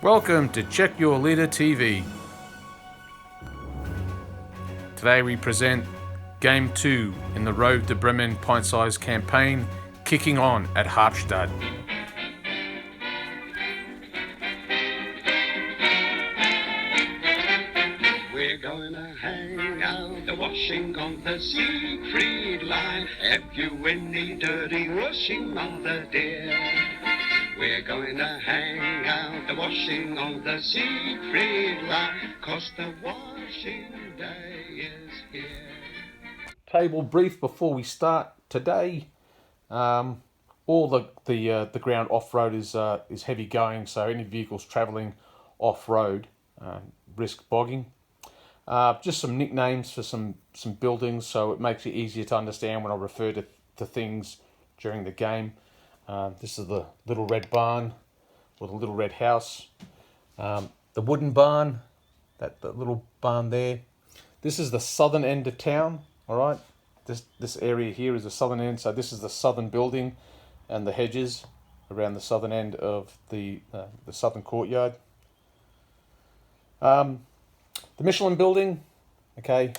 Welcome to Check Your Leader TV. Today we present Game 2 in the Road to Bremen pint-sized campaign, kicking on at Harpstedt. We're gonna hang out the washing on the Siegfried line. Have you any dirty washing, mother dear? We're going to hang out the washing on the Siegfried line, 'cause the washing day is here. Table brief before we start today. All the ground off road is heavy going, so any vehicles travelling off road risk bogging. Just some nicknames for some buildings, so it makes it easier to understand when I refer to things during the game. This is the little red barn, or the little red house. The wooden barn, that little barn there. This is the southern end of town. All right, this area here is the southern end. So this is the southern building, and the hedges around the southern end of the southern courtyard. The Michelin building, okay,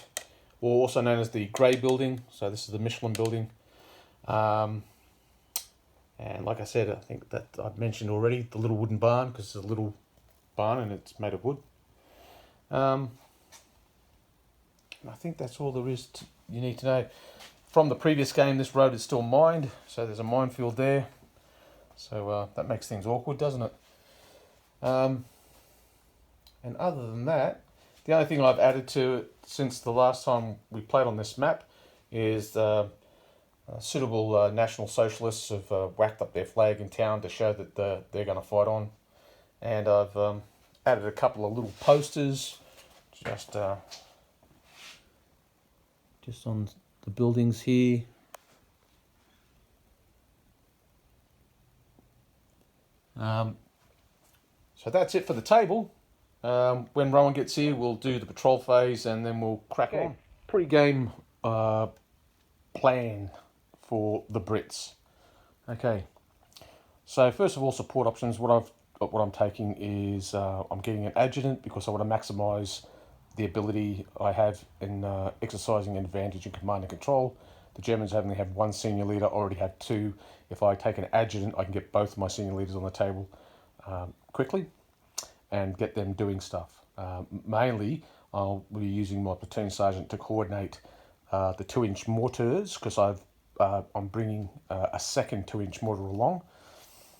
or also known as the Grey building. So this is the Michelin building. And like I said, I think that I've mentioned already, the little wooden barn, because it's a little barn and it's made of wood. I think that's all there is you need to know. From the previous game, this road is still mined, so there's a minefield there. So that makes things awkward, doesn't it? And other than that, the only thing I've added to it since the last time we played on this map is suitable National Socialists have whacked up their flag in town to show that they're going to fight on. And I've added a couple of little posters just on the buildings here. So that's it for the table. When Rowan gets here, we'll do the patrol phase and then we'll crack on. Pre-game plan for the Brits. Okay, so first of all, support options. What I'm taking is I'm getting an adjutant because I want to maximise the ability I have in exercising advantage in command and control. The Germans only have one senior leader, already have two. If I take an adjutant, I can get both my senior leaders on the table quickly and get them doing stuff. Mainly, I'll be using my platoon sergeant to coordinate the 2-inch mortars, because I'm bringing a second 2-inch mortar along.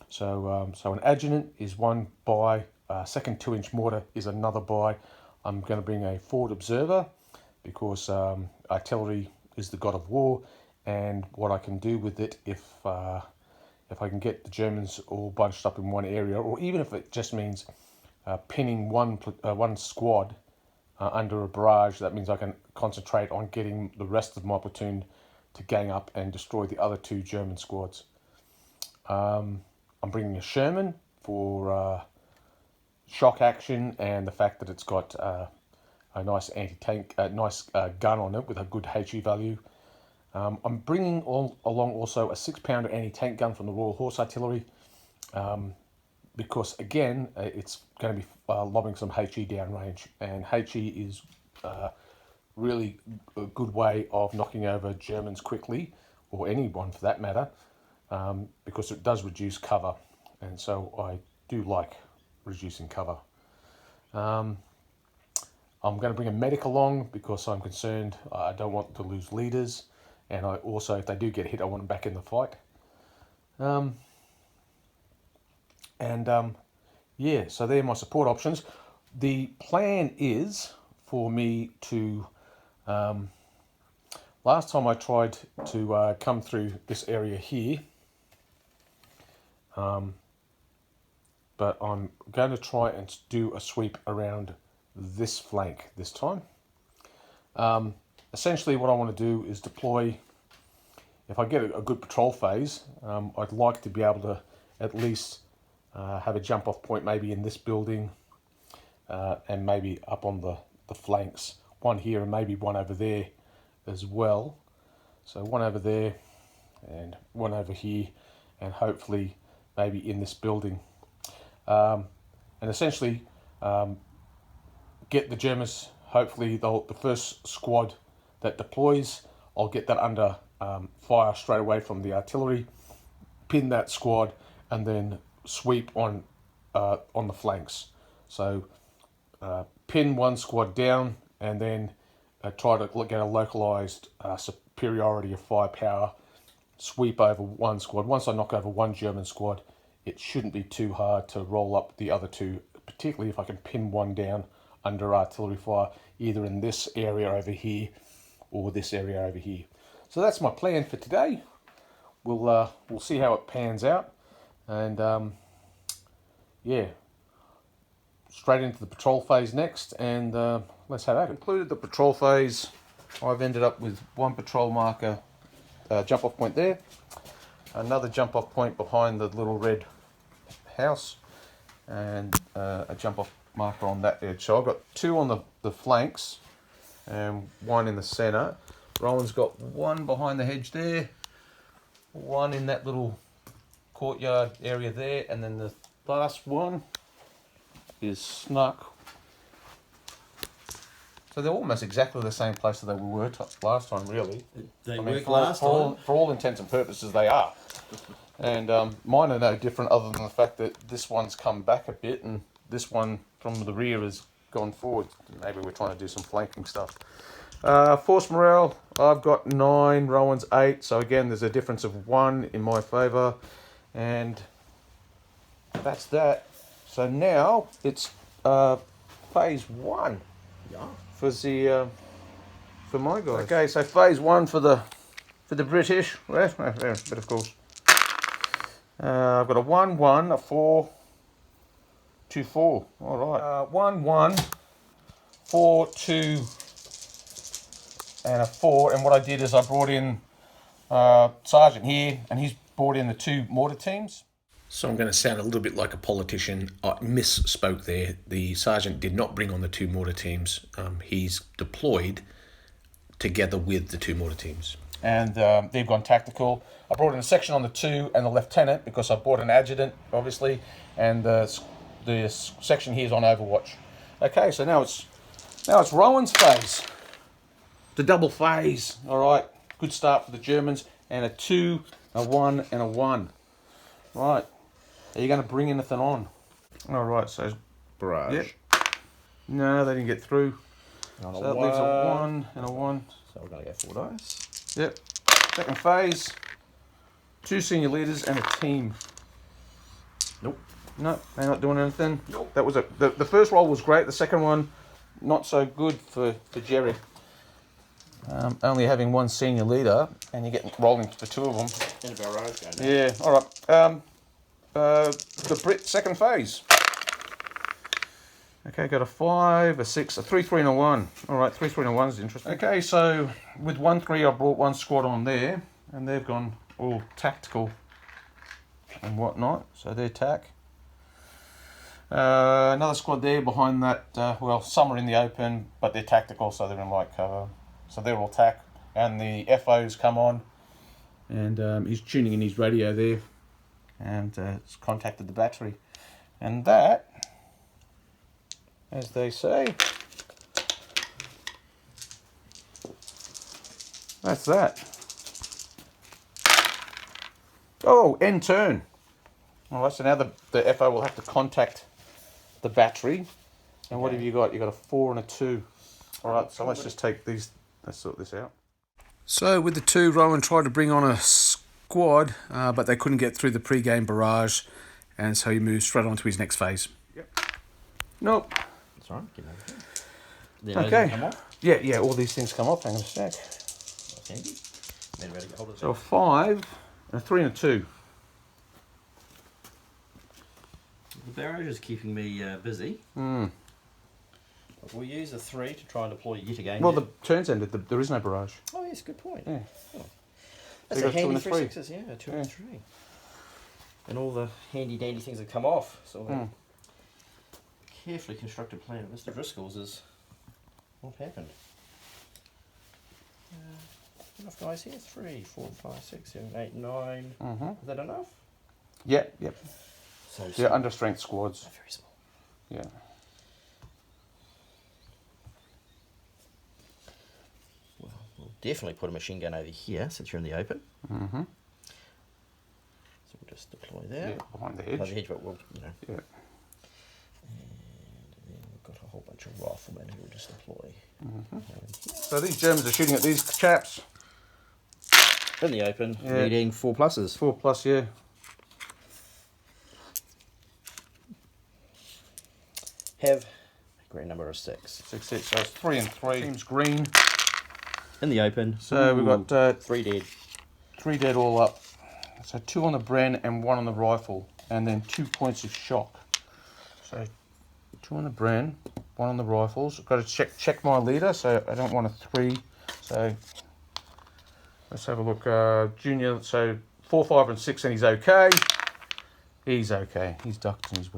So an adjutant is one buy, second 2-inch mortar is another buy. I'm going to bring a forward observer because artillery is the god of war, and what I can do with it if I can get the Germans all bunched up in one area, or even if it just means pinning one squad under a barrage, that means I can concentrate on getting the rest of my platoon to gang up and destroy the other two German squads. I'm bringing a Sherman for shock action and the fact that it's got a nice anti-tank, gun on it with a good HE value. I'm bringing along also a 6-pounder anti-tank gun from the Royal Horse Artillery, because again, it's going to be lobbing some HE downrange, and HE is really a good way of knocking over Germans quickly, or anyone for that matter, because it does reduce cover, and so I do like reducing cover. I'm going to bring a medic along because I'm concerned I don't want to lose leaders, and I also, if they do get hit, I want them back in the fight. Yeah, so they're my support options. The plan is for me to, last time I tried to come through this area here, but I'm going to try and do a sweep around this flank this time. Essentially what I want to do is deploy, if I get a good patrol phase, I'd like to be able to at least have a jump off point maybe in this building, and maybe up on the flanks, one here and maybe one over there as well. So one over there and one over here, and hopefully maybe in this building. and essentially get the Germans. Hopefully, the first squad that deploys, I'll get that under fire straight away from the artillery, pin that squad, and then sweep on the flanks. So pin one squad down, and then try to get a localized superiority of firepower, sweep over one squad. Once I knock over one German squad, it shouldn't be too hard to roll up the other two, particularly if I can pin one down under artillery fire, either in this area over here or this area over here. So that's my plan for today. We'll see how it pans out, and yeah, straight into the patrol phase next, and let's have that. Concluded the patrol phase. I've ended up with one patrol marker jump off point there, another jump off point behind the little red house, and a jump off marker on that edge. So I've got two on the flanks and one in the centre. Rowan's got one behind the hedge there, one in that little courtyard area there, and then the last one is snuck. So they're almost exactly the same place that they were last time, really. They for last time. For all intents and purposes, they are. And mine are no different, other than the fact that this one's come back a bit, and this one from the rear has gone forward. Maybe we're trying to do some flanking stuff. Force morale, I've got 9, Rowan's 8. So again, there's a difference of 1 in my favour. And that's that. So now it's phase 1 for my guys. Okay, so phase 1 for the British. Well, but of course, I've got a 1-1, a 4, 2-4. All right. 1-1, 4, 2, and a 4. And what I did is I brought in Sergeant here, and he's brought in the 2 mortar teams. So I'm going to sound a little bit like a politician. I misspoke there. The sergeant did not bring on the 2 mortar teams. He's deployed together with the 2 mortar teams. And they've gone tactical. I brought in a section on the 2 and the lieutenant because I brought an adjutant, obviously, and the section here is on Overwatch. Okay, so now it's Rowan's phase. The double phase. All right, good start for the Germans. And a 2, a 1, and a 1. Right. Are you going to bring anything on? All right, so Barrage. Yep. No, they didn't get through. On So that leaves a 1 and a 1. So we're going to go 4 dice. Yep. Second phase. 2 senior leaders and a team. Nope. No, they're not doing anything. Nope. That was the first roll was great. The second one, not so good for Jerry. Only having 1 senior leader, and you get rolling for 2 of them. And a barrage going down. Yeah. All right. The Brit second phase. Okay, got a 5, a 6, a 3, 3, and a 1. All right, 3, 3, and a 1 is interesting. Okay, so with 1, 3, I brought 1 squad on there, and they've gone all tactical and whatnot. So they're tack. Another squad there behind that. Well, some are in the open, but they're tactical, so they're in light cover. So they're all tack, and the FO's come on, and he's tuning in his radio there, and it's contacted the battery, and that, as they say, that's that. Oh, end turn. All right, so now the FO will have to contact the battery, and what have you got? You got a 4 and a 2. All right, so let's just take these. Let's sort this out. So with the 2, Rowan tried to bring on a squad, but they couldn't get through the pre-game barrage, and so he moved straight on to his next phase. Yep. Nope. That's right. Get over Okay. there. Come off. Yeah, all these things come off. Hang on a sec. That's handy. Then ready to get hold of So a 5, and a 3 and a 2. The barrage is keeping me busy. We'll use a 3 to try and deploy yet again. Well, the turn's ended. There is no barrage. Oh, yes, good point. Yeah. Oh. That's So a you got 2 handy and a 3 3. sixes, yeah, 2 and 3. And all the handy dandy things have come off. So a carefully constructed plan of Mr. Driscoll's is what happened. Enough guys here? 3, 4, 5, 6, 7, 8, 9. Is that enough? Yep. So Yeah, under strength squads. very small. Yeah. Well, we'll definitely put a machine gun over here since you're in the open. Mm-hmm. So we'll just deploy there. Yeah, behind the hedge. Behind the hedge, but we'll, you know. Yeah. And then we've got a whole bunch of riflemen who will just deploy. So these Germans are shooting at these chaps. In the open, Yeah. needing 4 pluses. 4+, yeah. Have a green number of 6. 6, 6. So it's 3 and 3. Team's green. In the open. So we've got 3 dead. 3 dead all up. So 2 on the Bren and 1 on the rifle. And then 2 points of shock. So 2 on the Bren, 1 on the rifles. I've got to check my leader, so I don't want a 3. So let's have a look. Junior, so 4, 5 and 6, and he's okay. He's okay. He's ducked and he's...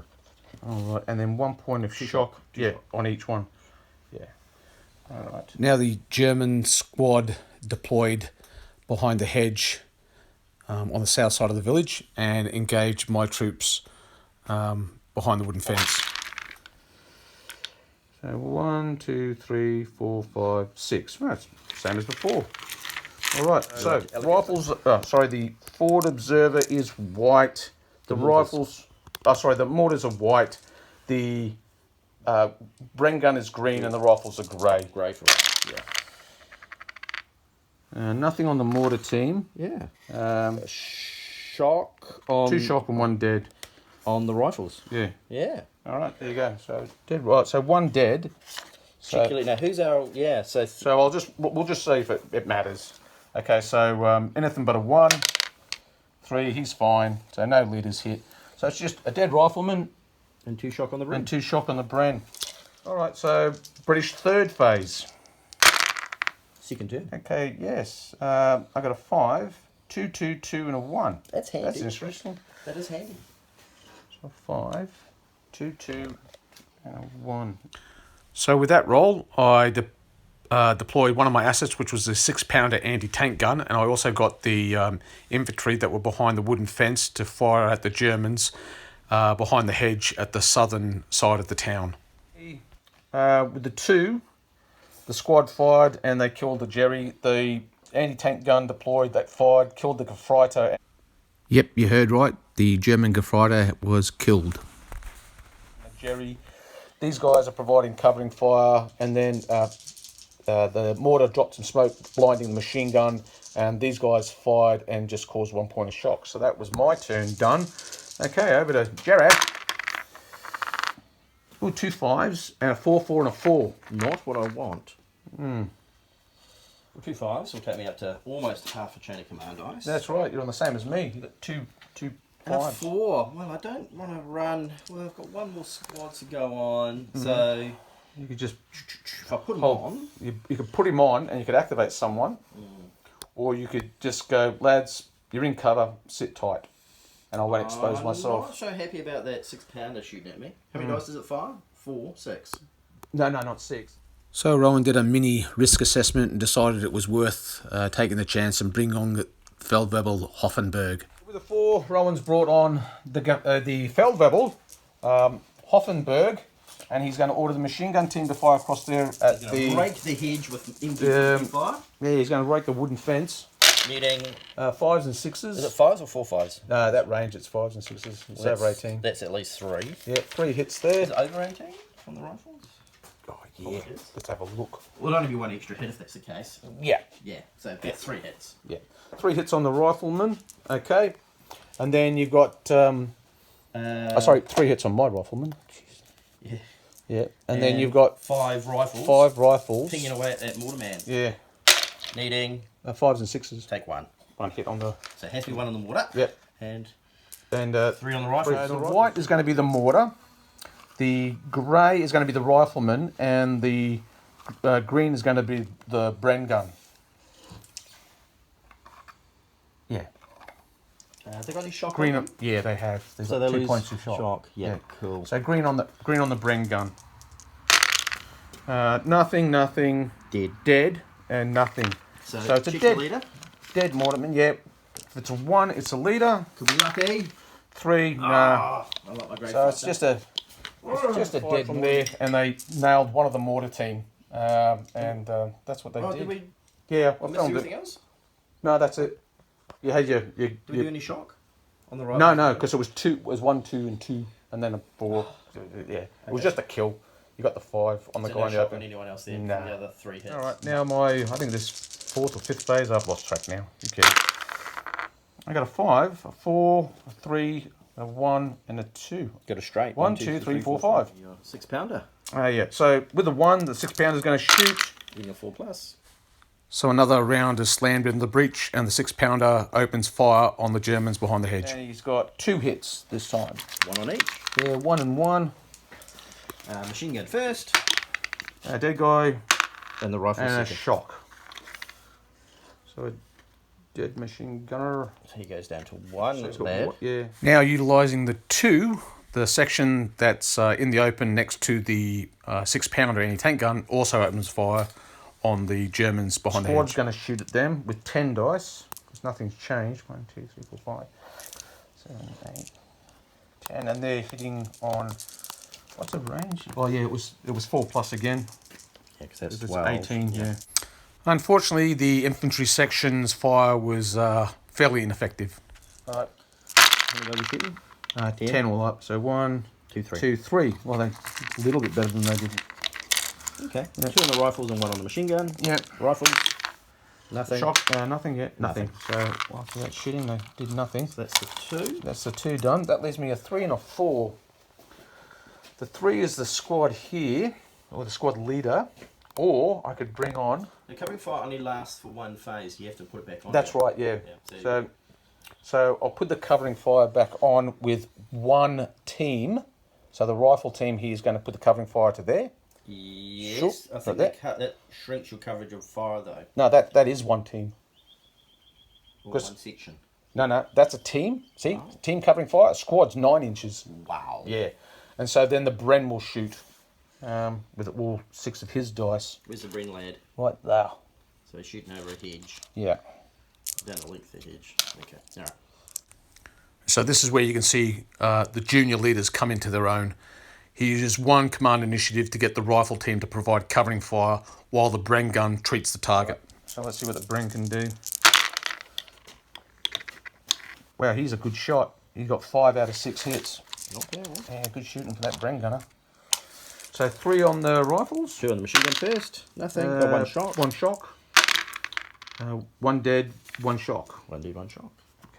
Alright, and then 1 point of shock. Yeah, on each one. Yeah. Alright. Now the German squad deployed behind the hedge on the south side of the village and engaged my troops behind the wooden fence. So 1, 2, 3, 4, 5, 6. Well, that's the same as before. Alright, so rifles, the forward observer is white. The rifles, the mortars are white. The Bren gun is green and the rifles are grey. Grey for us, yeah. Nothing on the mortar team. Yeah. Shock on 2 shock and 1 dead. On the rifles. Yeah. Yeah. All right, there you go. So dead. Right. So 1 dead. Particularly now, who's our So we'll just see if it matters. Okay. So anything but a 1, 3. He's fine. So no leaders hit. So it's just a dead rifleman and 2 shock on the Bren. and 2 shock on the Bren. All right. So British third phase. Second turn. Okay. Yes. I got a 5, 2, 2, 2, and a 1. That's handy. That's interesting. That is handy. So 5, 2, 2, and a 1. So with that roll, I deployed one of my assets, which was a 6-pounder anti-tank gun, and I also got the infantry that were behind the wooden fence to fire at the Germans behind the hedge at the southern side of the town. With the 2, the squad fired and they killed the Jerry. The anti-tank gun deployed that fired, killed the Gefreiter. Yep, you heard right. The German Gefreiter was killed. Jerry. These guys are providing covering fire, and then the mortar dropped some smoke, blinding the machine gun, and these guys fired and just caused 1 point of shock. So that was my turn done. Okay, over to Jared. Ooh, 2 5s and a 4, 4, and a 4. Not what I want. Well, 2 5s will take me up to almost half a chain of command dice. That's right. You're on the same as me. You got 2 and a 5s. 4. Well, I don't want to run. Well, I've got 1 more squad to go on, so You could just if I put them on, you could put him on and you could activate someone, or you could just go, lads, you're in cover, sit tight, and I won't expose I'm myself. not so happy about that 6-pounder shooting at me. How many dice is it? 5, 4, 6. No, not 6. So Rowan did a mini risk assessment and decided it was worth taking the chance and bringing on the Feldwebel Hoffenberg. With the 4, Rowan's brought on the Feldwebel Hoffenberg, and he's going to order the machine gun team to fire across there at the... break the hedge with MG fire. Yeah, he's going to break the wooden fence. Needing 5s and 6s. is it 5s or 4 5s? No, that range, it's 5s and 6s. It's over 18. That's at least 3. Yeah, 3 hits there. Is it over 18 from the rifles? Oh, yeah. Let's have a look. Well, it'll only be 1 extra hit if that's the case. Yeah. Yeah, so that's 3 hits. Yeah. 3 hits on the rifleman. Okay. And then you've got... 3 hits on my rifleman. Jeez. Yeah. Yeah. And then you've got 5 rifles. 5 rifles. Pinging away at that mortarman. Yeah. Needing 5s and 6s. take 1. 1 hit on the... So it has to be 1 on the mortar. Yep. And 3 on the rifle. The white is going to be the mortar. The grey is going to be the rifleman, and the green is going to be the Bren gun. Yeah. They got any shock Green. on them? Yeah, they have. They've So got they 2 points lose of shock. Yeah, cool. So green on the Bren gun. Nothing. Dead, and nothing. So it's a check dead the leader. Dead mortarman. Yeah. If it's a 1, it's a leader. Could be lucky. 3, no. I like my grey So it's just a It's just a Fired dead from there, and they nailed one of the mortar team, and that's what they Oh, did. did we Yeah, I miss filmed anything it. else? No, that's it. You had your Did we do any shock on the right? no, because it was two. It was 1, 2, and 2, and then a 4. Yeah, it was Okay. just a kill. You got the 5 on the So guy no in the shock open. on anyone else there Nah. from the other 3 hits. All right, now I think this 4th or 5th phase. I've lost track now. Who cares? I got a 5, a 4, a 3, a 1, and a 2. Got a straight. 1, 2, 3, 4, 5. Your 6-pounder. Yeah. So with the 1, the 6-pounder is going to shoot. In your 4+. So another round is slammed into the breech, and the 6-pounder opens fire on the Germans behind the hedge. And he's got 2 hits this time. 1 on each. Yeah, 1 and 1. Machine gun first. A dead guy And the rifle and a second. shock. So a dead machine gunner. So he goes down to 1 So lead. yeah. Now utilising the 2, the section that's in the open next to the 6-pounder anti-tank gun also opens fire on the Germans behind the Squad's hedge. going to shoot at them with 10 dice because nothing's changed. 1, 2, 3, 4, 5, 7, 8, 10, and they're hitting on. What's the range? Oh yeah, it was 4+ again. Yeah, because that's It's 12. 18. Yeah. Unfortunately, the infantry section's fire was fairly ineffective. All right. How many guys are shooting? 10 all up. So 1, 2, 3. 2, 3. Well, they a little bit better than they did. Okay. Yeah. 2 on the rifles and 1 on the machine gun. Yeah. Rifles. Nothing. Shock. Nothing yet. Nothing. So after that shooting, they did nothing. So that's the 2. That's the 2 done. That leaves me a 3 and a 4. The 3 is the squad here, or the squad leader, or I could bring on. The covering fire only lasts for 1 phase. You have to put it back on. That's right, yeah. Yeah, So I'll put the covering fire back on with 1 team. So the rifle team here is going to put the covering fire to there. Yes. Sure. I think Right that shrinks your coverage of fire though. No, that is 1 team. Or 'Cause- 1 section. No, that's a team. See, team covering fire. A squad's 9 inches. Wow. Yeah, and so then the Bren will shoot with all 6 of his dice. Where's the Bren lad? Right there. So he's shooting over a hedge. Yeah. Down the length of the hedge. Okay. Alright. So this is where you can see the junior leaders come into their own. He uses 1 command initiative to get the rifle team to provide covering fire while the Bren gun treats the target. So let's see what the Bren can do. Wow, he's a good shot. He got 5 out of 6 hits. Not bad. Eh? Yeah, good shooting for that Bren gunner. So 3 on the rifles. 2 on the machine gun first. Nothing. Got 1 shot. 1 shock. 1 dead, 1 shock. 1 dead, 1 shock.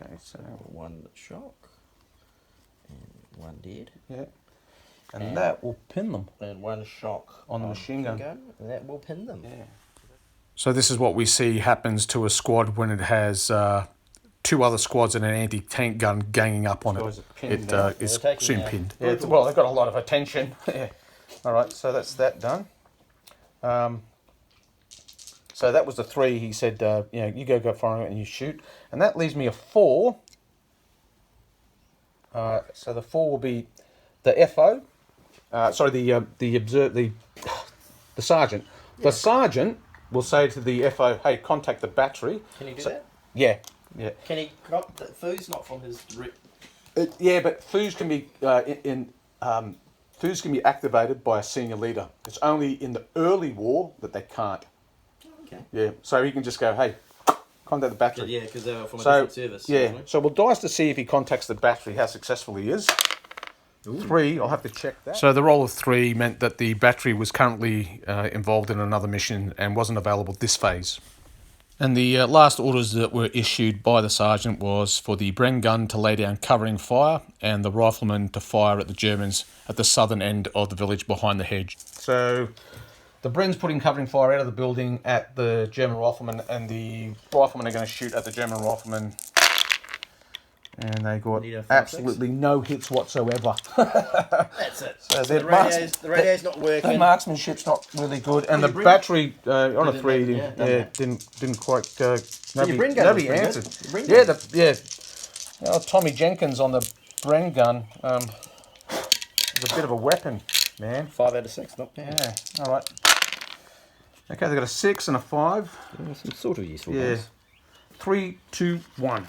Okay, so 1 shock. And 1 dead. yeah, and that will pin them. And 1 shock On the machine gun. And that will pin them. Yeah. So this is what we see happens to a squad when it has 2 other squads and an anti-tank gun ganging up on Guys it. are pinned It now. is They're taking soon out- pinned. Yeah, well, they've got a lot of attention. Yeah. All right, so that's that done. So that was the 3. He said, you go for it and you shoot, and that leaves me a 4. So the 4 will be the FO. The sergeant. The sergeant will say to the FO, "Hey, contact the battery." Can he do So- that? Yeah. Can he got the food's not from his direct Yeah, but foos can be foos can be activated by a senior leader. It's only in the early war that they can't. Okay. Yeah, so he can just go, "Hey, contact the battery." Yeah, because they were from a So different service. yeah, wasn't so we'll dice to see if he contacts the battery, how successful he is. 3, I'll have to check that. So the roll of 3 meant that the battery was currently involved in another mission and wasn't available this phase. And the last orders that were issued by the sergeant was for the Bren gun to lay down covering fire and the rifleman to fire at the Germans at the southern end of the village behind the hedge. So the Bren's putting covering fire out of the building at the German rifleman, and the riflemen are going to shoot at the German rifleman. And they got Need a 5-6? absolutely no hits whatsoever. That's it. So So the radio's not The working. marksmanship's not really good, and Oh, the your Bren- battery on a Didn't 3 make it, didn't quite go. Nobody, Bren gun nobody was pretty answered. good. Your Bren Yeah, gun. Tommy Jenkins on the Bren gun was a bit of a weapon, man. 5 out of 6, not bad. Yeah, all right. Okay, they got a 6 and a 5. Yeah, some sort of useful Yeah, guys. 3, 2, 1.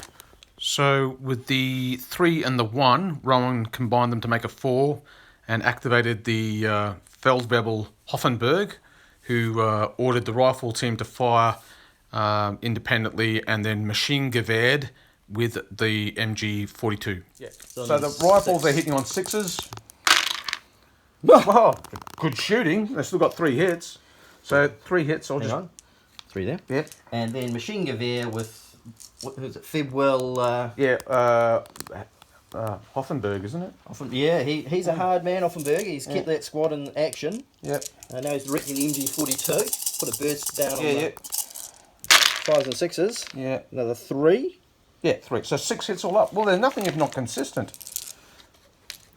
So with the 3 and the 1, Rowan combined them to make a 4, and activated the Feldwebel Hoffenberg, who ordered the rifle team to fire independently and then machine gewehred with the MG42. Yeah. So the rifles are hitting on 6s. Oh, good shooting. They've still got 3 hits. So 3 hits. I'll Hang just on. 3 there. Yeah. And then machine gewehr with, what is it, Fibwell... Yeah. Hoffenberg, isn't it? he's a hard man, Offenberg. He's kept that squad in action. Yep. Now he's directing the MG42. Put a burst down on Yeah. the 5s and 6s. Yeah. Another 3. Yeah, 3. So 6 hits all up. Well, they're nothing if not consistent.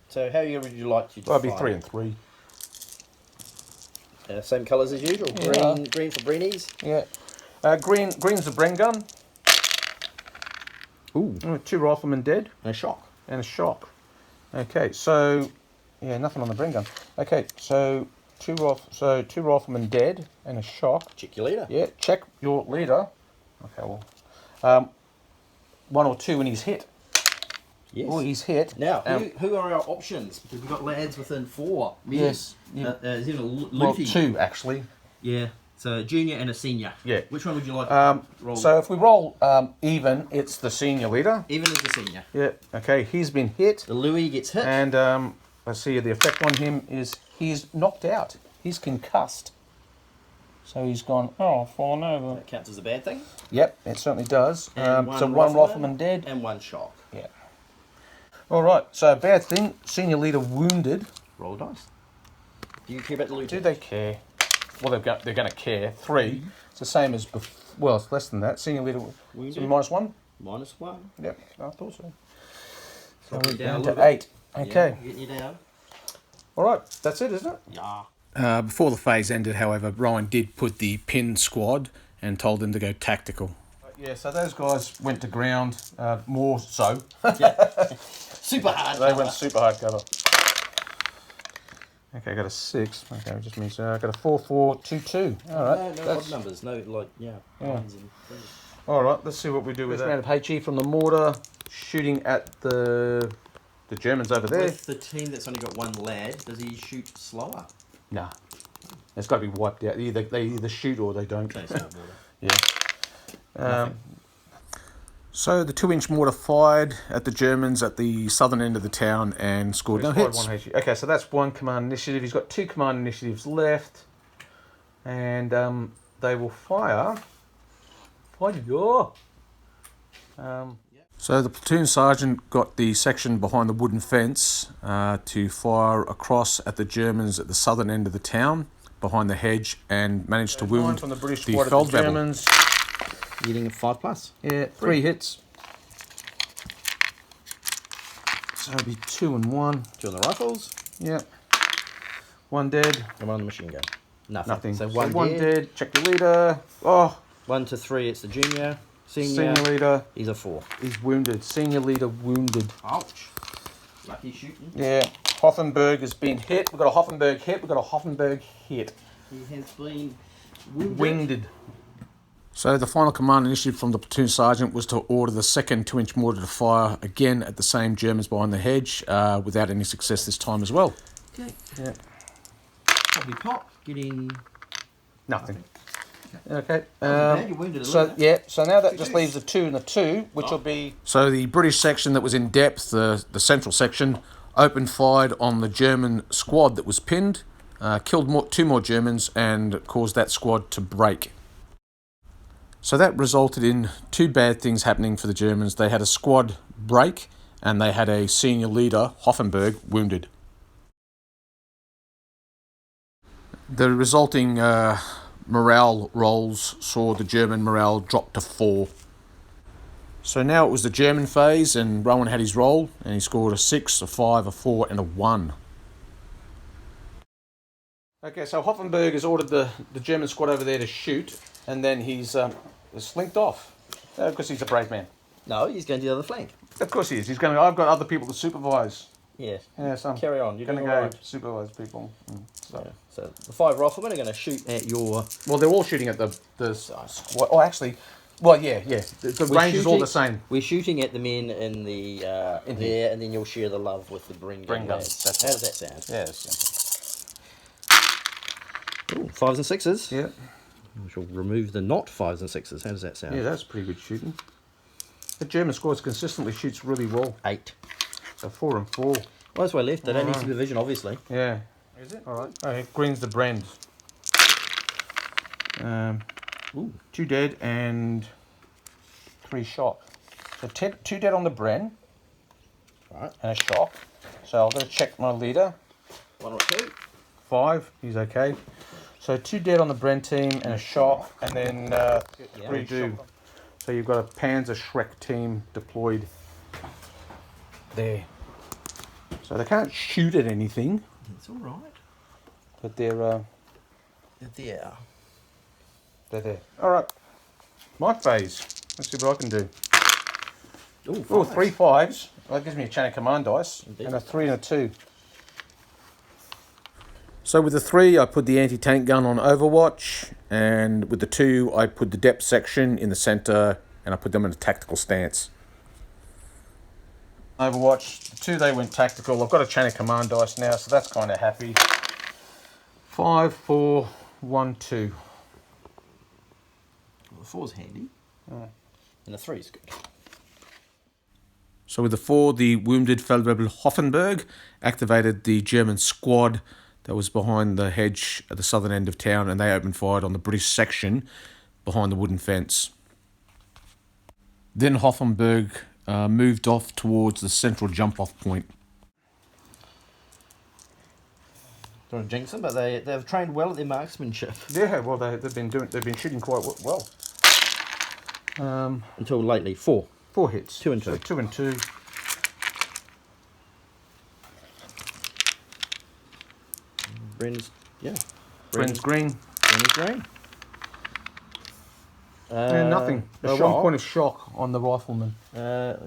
So how would you like to Well, it'd be fire? 3 and 3. Same colours as usual. Yeah. Green for Breenies. Yeah. Green's a Bren gun. Ooh. 2 riflemen dead. And a shock. And a shock. Okay, so yeah, nothing on the Bren gun. Okay, so 2 riflemen dead and a shock. Check your leader. Yeah, check your leader. Okay, well, 1 or 2 and he's hit. Yes. Oh, he's hit. Now, who are our options? Because we've got lads within 4 meters. Yes. There's even a Well, Luty. 2 actually. Yeah. So a junior and a senior. Yeah. Which one would you like to roll? So if we roll even, it's the senior leader. Even as the senior. Yeah. Okay, he's been hit. The Louis gets hit. And let's see, the effect on him is he's knocked out. He's concussed. So he's gone, fallen over. That counts as a bad thing. Yep, it certainly does. And So 1 rifleman dead. And 1 shock. Yeah. All right, so bad thing, senior leader wounded. Roll a dice. Do you care about the Louis? Do they care? Well, they're going to care. 3. It's the same as well, it's less than that. Senior leader Wounded. so -1. -1. Yep, I thought so. So Drop we're you down down a to little 8. bit. Okay. Yeah, getting you down. All right, that's it, isn't it? Yeah. Before the phase ended, however, Ryan did put the pin squad and told them to go tactical. Yeah, so those guys went to ground more so. Super hard. They went super hard cover. Okay, I got a 6. Okay, it just means I got a 4, 4, 2, 2. All right. No odd numbers. No, like, ones and things. All right, let's see what we do with that. Round of HE from the mortar, shooting at the Germans over there. With the team that's only got 1 lad, does he shoot slower? Nah, it's got to be wiped out. They either shoot or they don't. Okay, small mortar. Yeah. So the 2-inch mortar fired at the Germans at the southern end of the town and scored no hits. 1 HE. Okay, so that's 1 command initiative. He's got 2 command initiatives left, and they will fire. So the platoon sergeant got the section behind the wooden fence to fire across at the Germans at the southern end of the town, behind the hedge, and managed to wound from the British the squad at the Feldwebel. Germans. Getting a 5+. Yeah, 3 hits. So it'll be 2 and 1. 2 on the rifles. Yeah. 1 dead. And 1 on the machine gun. Nothing. So So 1 1 dead. dead. Check your leader. Oh, 1 to 3, it's the junior. Senior, senior leader he's a 4. is wounded. Senior leader wounded. Ouch. Lucky shooting. Yeah. Hoffenberg has been hit. We've got a Hoffenberg hit. We've got a Hoffenberg hit. He has been wounded. Winged. So the final command initiative from the platoon sergeant was to order the second 2-inch mortar to fire again at the same Germans behind the hedge, without any success this time as well. Okay. Yeah. Probably pop. Getting... Nothing. Okay. You're wounded a So little bit. yeah. So now that 2 just twos. leaves a 2 and a 2, which will be So the British section that was in depth, the central section, opened fired on the German squad that was pinned, killed 2 more Germans and caused that squad to break. So that resulted in 2 bad things happening for the Germans. They had a squad break and they had a senior leader, Hoffenberg, wounded. The resulting morale rolls saw the German morale drop to 4. So now it was the German phase, and Rowan had his roll, and he scored a 6, a 5, a 4, and a 1. okay. So Hoffenberg has ordered the German squad over there to shoot, and then he's slinked off because he's a brave man. No, he's going to the other flank. Of course he is. He's going. I've got other people to supervise. Yes. Yeah, so I'm Carry on. You're going to doing go all right. supervise people. So. Yeah. So the 5 riflemen are going to shoot at your... Well, they're all shooting at the squad. Oh, actually, Well, yeah. The We're range is all shooting- the same. We're shooting at the men in the In there, and then you'll share the love with the Bring Bring lads. guns, that's How right. does that sound? Yeah, it's simple. Ooh, 5s and 6s. Yeah. We shall remove the not 5s and 6s. How does that sound? Yeah, that's pretty good shooting. The German squad consistently shoots really well. 8. So 4 and 4. Well, that's why I left. They don't need supervision, obviously. Yeah. Is it? All right. Okay, green's the brand. Ooh. 2 dead and 3 shot. So 2 dead on the Bren Right. and a shock. So I've got to check my leader. 1 or 2. 5, he's okay. So 2 dead on the Bren team and a shock, and then 3 do. So you've got a Panzer Shrek team deployed there. So they can't shoot at anything, It's all right. but they're There. there. All right, my phase. Let's see what I can do. Ooh, Oh, 5s. 3 5s. That gives me a chain of command dice. Indeed. And a 3 and a 2. So with the 3, I put the anti-tank gun on Overwatch, and with the 2, I put the depth section in the center, and I put them in a tactical stance. Overwatch, the 2 they went tactical. I've got a chain of command dice now, so that's kind of happy. 5, 4, 1, 2. Well, the 4's handy. And the 3's good. So with the 4, the wounded Feldwebel Hoffenberg activated the German squad that was behind the hedge at the southern end of town, and they opened fire on the British section behind the wooden fence. Then Hoffenberg moved off towards the central jump-off point. Don't want to jinx them, but they've trained well at their marksmanship. Yeah, well they've been shooting quite well. Until lately. 4. 4 hits. 2 and 2. So 2 and 2. Bren's, yeah. Bren's green. Bren's green. And nothing. The 1 shock. point of shock on the rifleman. Yeah.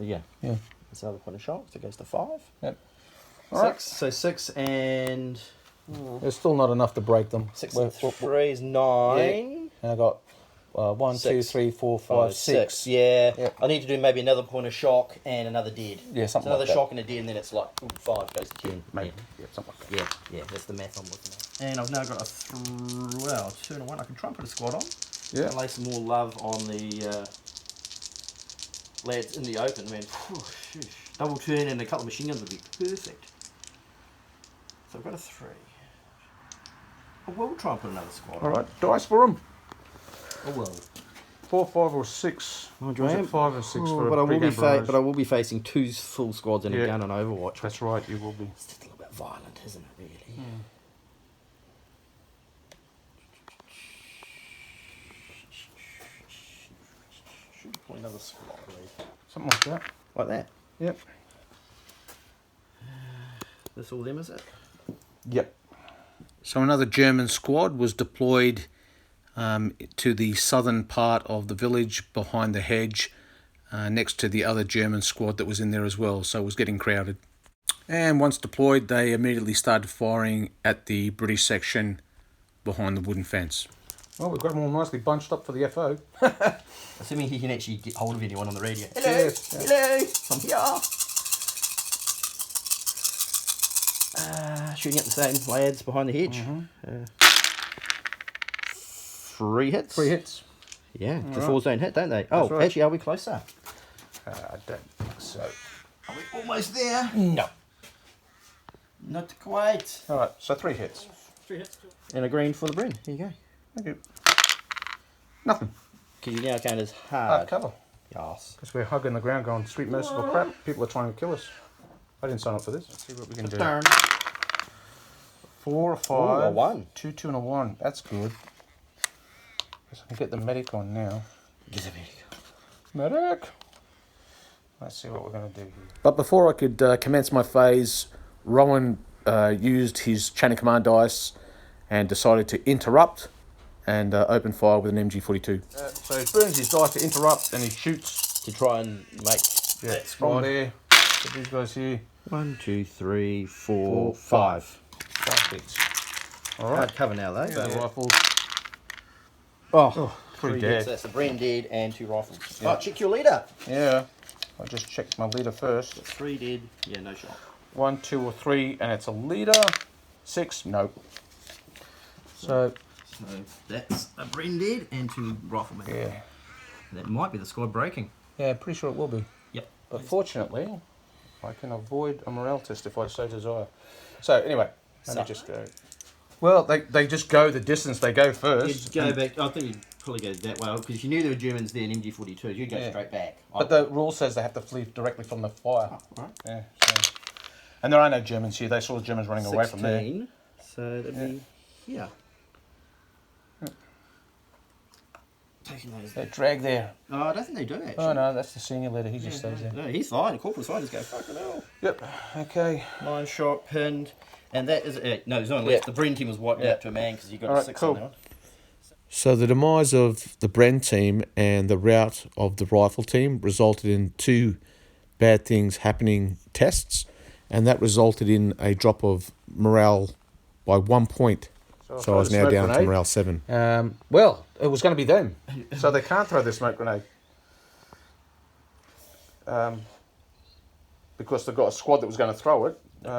Yeah. That's another point of shock. So it goes to 5. Yep. 6. Alright. So 6 and... There's still not enough to break them. 6 We're- and we're- 3 is 9. And I got 1, 2, 6. 3, 4, 5, 6. Yeah. Yep. I need to do maybe another point of shock and another dead. Yeah, So something another like that. shock and a dead, and then it's like 5 goes to 10. Maybe. Yeah, something like that. Yeah, that's the math I'm looking at. And I've now got a 2 and a 1. I can try and put a squad on. Yeah. And lay some more love on the lads in the open. Man, double turn and a couple of machine guns would be perfect. So I've got a 3. I will try and put another squad on. Alright, dice for them. I will. 4, 5 or 6. Oh, Was Graham? it 5 and 6 for but a I will big but I will be facing 2 full squads and a Yeah. gun on Overwatch. That's right, you will be. It's just a little bit violent, isn't it, really? Should put another squad, really. Something like that. Like that. Yep. That's all them, is it? Yep. So another German squad was deployed to the southern part of the village behind the hedge, next to the other German squad that was in there as well, so it was getting crowded. And once deployed, they immediately started firing at the British section behind the wooden fence. Well, we've got them all nicely bunched up for the FO. Assuming he can actually get hold of anyone on the radio. Yes. Hello, I'm here. Shooting at the same lads behind the hedge. 3 hits. 3 hits. Yeah, the Alright. 4s don't hit, don't they? Oh, right. actually, are we closer? I don't think so. Are we almost there? No. Not quite. Alright, so 3 hits. And a green for the Bren. Here you go. Thank you. Nothing. Because you now count as Hard hard. cover. Yes. Because we're hugging the ground going, sweet merciful crap. People are trying to kill us. I didn't sign up for this. Let's see what we can do. Darn. 4, 5. Ooh, a 1. 2, 2 and a 1. That's good. Guess I can get the medic on now. Get the medic. Medic! Let's see what we're going to do here. But before I could commence my phase, Rowan used his chain of command dice and decided to interrupt and open fire with an MG42. So he burns his dice to interrupt and he shoots To try and make that from squad. there. Put these guys here. 1, 2, 3, 4, 4, 5. 5 hits. Alright. Hard cover now, though. The But rifles. oh, pretty 3 dead. dead. So that's the Bremen dead and 2 rifles. Yeah. Oh, check your leader. Yeah. I just checked my leader first. 3 dead. Yeah, no shot. 1, 2, or 3, and it's a leader. 6, nope. So that's a Bremen dead and 2 riflemen. yeah, That might be the squad breaking. yeah, pretty sure it will be. Yep. But fortunately, I can avoid a morale test if I so desire. So anyway, let me just go. Well, they just go the distance they go first. You'd go back. I think you'd probably go that way because you knew there were Germans there in MG42s. You'd go Yeah. straight back. But the rule says they have to flee directly from the fire. Oh, right. Yeah. So. And there are no Germans here. They saw the Germans running away from there. 16, so that'd be here. Taking those. They drag there. Oh, I don't think they do actually. Oh no, that's the senior leader. He just stays there. No, he's fine. The corporal's fine. Just go fucking hell. Yep. Okay. 9 shot pinned, and that is no. There's no one left. The Bremen team was wiped out to a man because you got a 6 on that one. So the demise of the Bren team and the rout of the rifle team resulted in 2 bad things happening tests, and that resulted in a drop of morale by 1 point. So I was now down to morale 7. Well, it was going to be them, so they can't throw their smoke grenade because they've got a squad that was going to throw it.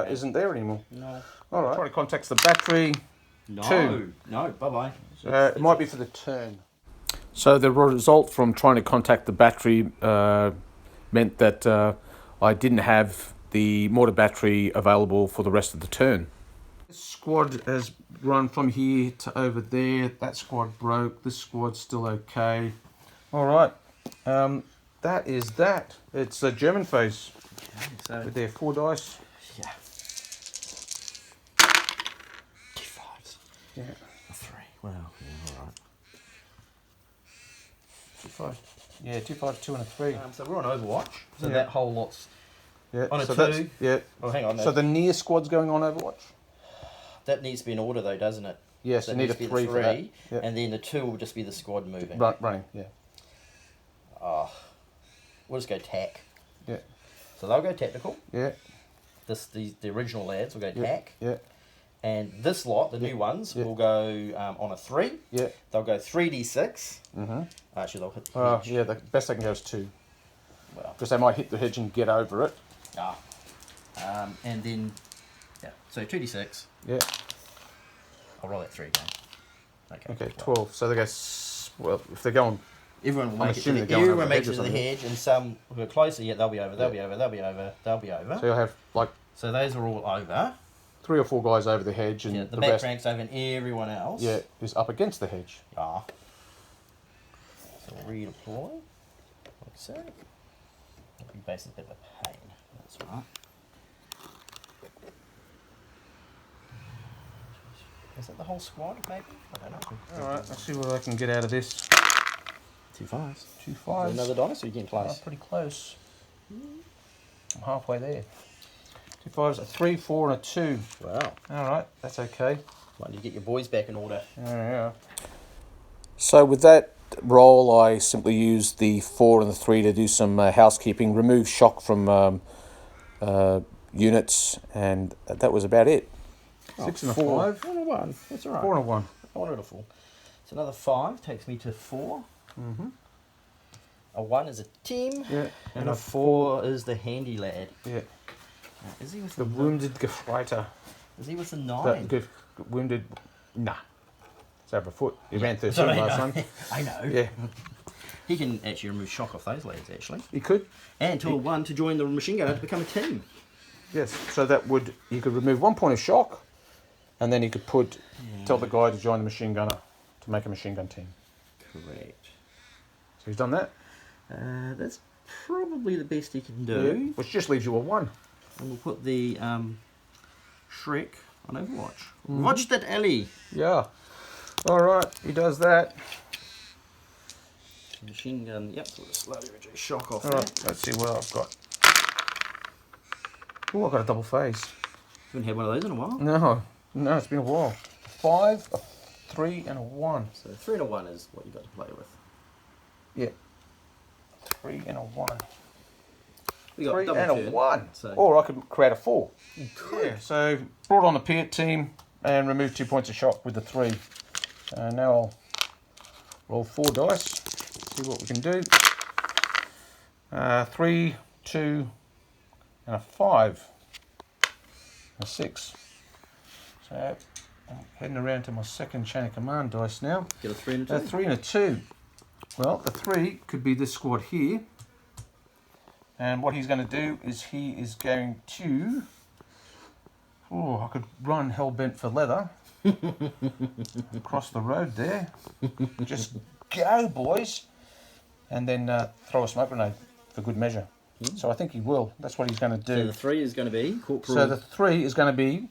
Isn't there anymore? No. All right. Try to contact the battery. No. 2. No. Bye bye. It might be for the turn. So the result from trying to contact the battery meant that I didn't have the mortar battery available for the rest of the turn. This squad has run from here to over there. That squad broke. This squad's still okay. All right. That is that. It's a German phase So with their 4 dice. yeah. 2 5s. Yeah. A 3. Wow. Yeah, all right. 2 5. Yeah, 2 5, 2 and a 3. So we're on Overwatch. So Yeah. that whole lot's Yeah. on a so 2. that's- Yeah. Oh, hang on. No. So the near squad's going on Overwatch. That needs to be in order though, doesn't it? Yes, So you it need a needs to be 3 the for that. 3, Yeah. and then the 2 will just be the squad moving. Running. Yeah. We'll just go tack. Yeah. So they'll go tactical. Yeah. The original lads will go Yeah. tack. Yeah. And this lot, the new ones, Yeah. will go on a 3. Yeah. They'll go 3d6. Mhm. Actually, they'll hit the Oh, hedge. yeah. The best they can go is 2 Well, because they might hit the hedge and get over it. and then, yeah, so 2d6. Yeah. I'll roll that 3 again. Okay. 12. So they go. Well, if they're going. Everyone will I'm make it to assuming the, they're going over everyone the makes it hedge to or the something. hedge, and some who are closer, yeah, they'll be over, they'll be over, they'll be over, they'll be over. So you'll have like So those are all over. 3 or 4 guys over the hedge, and Yeah, the the back rest, rank's over, and everyone else. yeah, is up against the hedge. Ah. So redeploy. Like so. That'd be basically a bit of a pain. That's right. Is that the whole squad, maybe? I don't know. All right, let's see what I can get out of this. 2 5s. 2 5s. Another dinosaur getting Oh, close. pretty close. I'm halfway there. 2 5s, a 3, 4, and a 2. Wow. All right, that's okay. Why don't you get your boys back in order? Yeah. So with that roll, I simply used the 4 and the 3 to do some housekeeping, remove shock from units, and that was about it. 6 and a 4. 5. 4 and a 1. That's all right. 4 and a 1. I wanted a 4. So another 5 takes me to 4. Mm-hmm. A 1 is a team. Yeah. And a 4 is the handy lad. Yeah. Now, is he with The wounded Gefreiter. Is he with the The 9? wounded. Nah. It's over a foot. He ran 13 Sorry, last no. time. I know. Yeah. He can actually remove shock off those lads, actually. He could. And to a 1 to join the machine gunner to become a team. Yes. So that would. You could remove 1 point of shock, and then you could tell the guy to join the machine gunner to make a machine gun team. Correct. So he's done that. That's probably the best he can Yeah. do. Which just leaves you a 1. And we'll put the Shrek on Overwatch. Watch that alley. Yeah. All right. He does that. Machine gun. Yep. So we'll slowly reduce shock off All that. right. Let's see what I've got. Oh, I've got a double phase. Haven't had one of those in a while. No, it's been a while. 5, a 3, and a 1. So 3 and a 1 is what you got to play with. Yeah. 3 and a 1. We got 3 double and a turn, 1. So Or I could create a 4. Yeah. So brought on the Pint team and removed 2 points of shock with the 3. Now I'll Roll 4 dice. See what we can do. 3, 2, and a 5. A 6. So I'm heading around to my second chain of command dice now. Get a 3 and a 2. A 3 and a 2. Well, the 3 could be this squad here. And what he's going to do is he is going to... Oh, I could run hell-bent for leather. Across the road there. Just go, boys. And then throw a smoke grenade for good measure. So I think he will. That's what he's going to do. So the 3 is going to be Corporal. So the 3 is going to be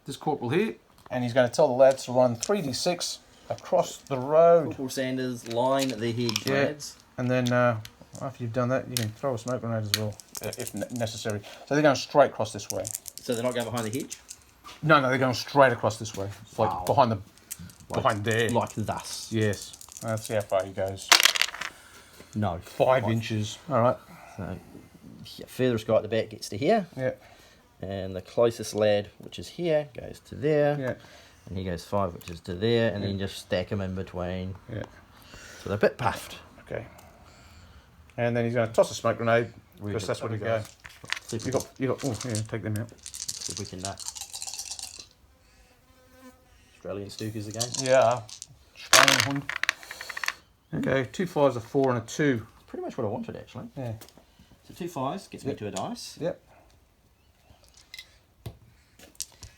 this corporal here. And he's going to tell the lads to run 3d6 across the road. Corporal Sanders, line the hedge, lads. And then after you've done that, you can throw a smoke grenade as well, if necessary. So they're going straight across this way. So they're not going behind the hedge? No, they're going straight across this way. It's like behind there. Like thus. Yes. Let's see how far he goes. No. 5 inches. All right. So, yeah, furthest guy at the back gets to here. Yeah. And the closest lad, which is here, goes to there. Yeah. And he goes 5, which is to there. And then just stack them in between. Yeah. So they're a bit puffed. Okay. And then he's going to toss a smoke grenade because that's what he goes. You got. Oh, yeah. Take them out. See if we can Australian Stookers again. Yeah. Schweinehund. Okay. 2 5s, a 4, and a 2. Pretty much what I wanted, actually. Yeah. So 2 5s gets me to a dice. Yep.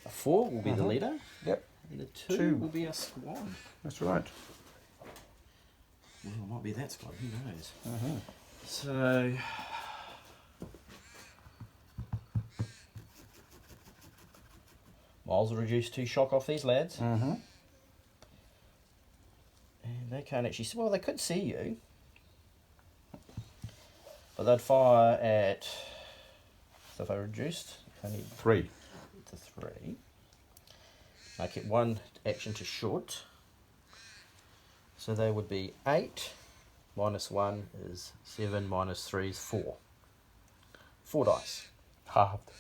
A 4 will be the leader. Yep. And a 2 will be a squad. That's right. Well, it might be that squad. Who knows? So. Miles will reduce 2 shock off these lads. And they can't actually see. Well, they could see you. But they'd fire at. So if I reduced, I need 3 to 3. I get 1 action to short. So they would be 8. Minus 1 is 7. Minus 3 is 4. 4 dice. Halved.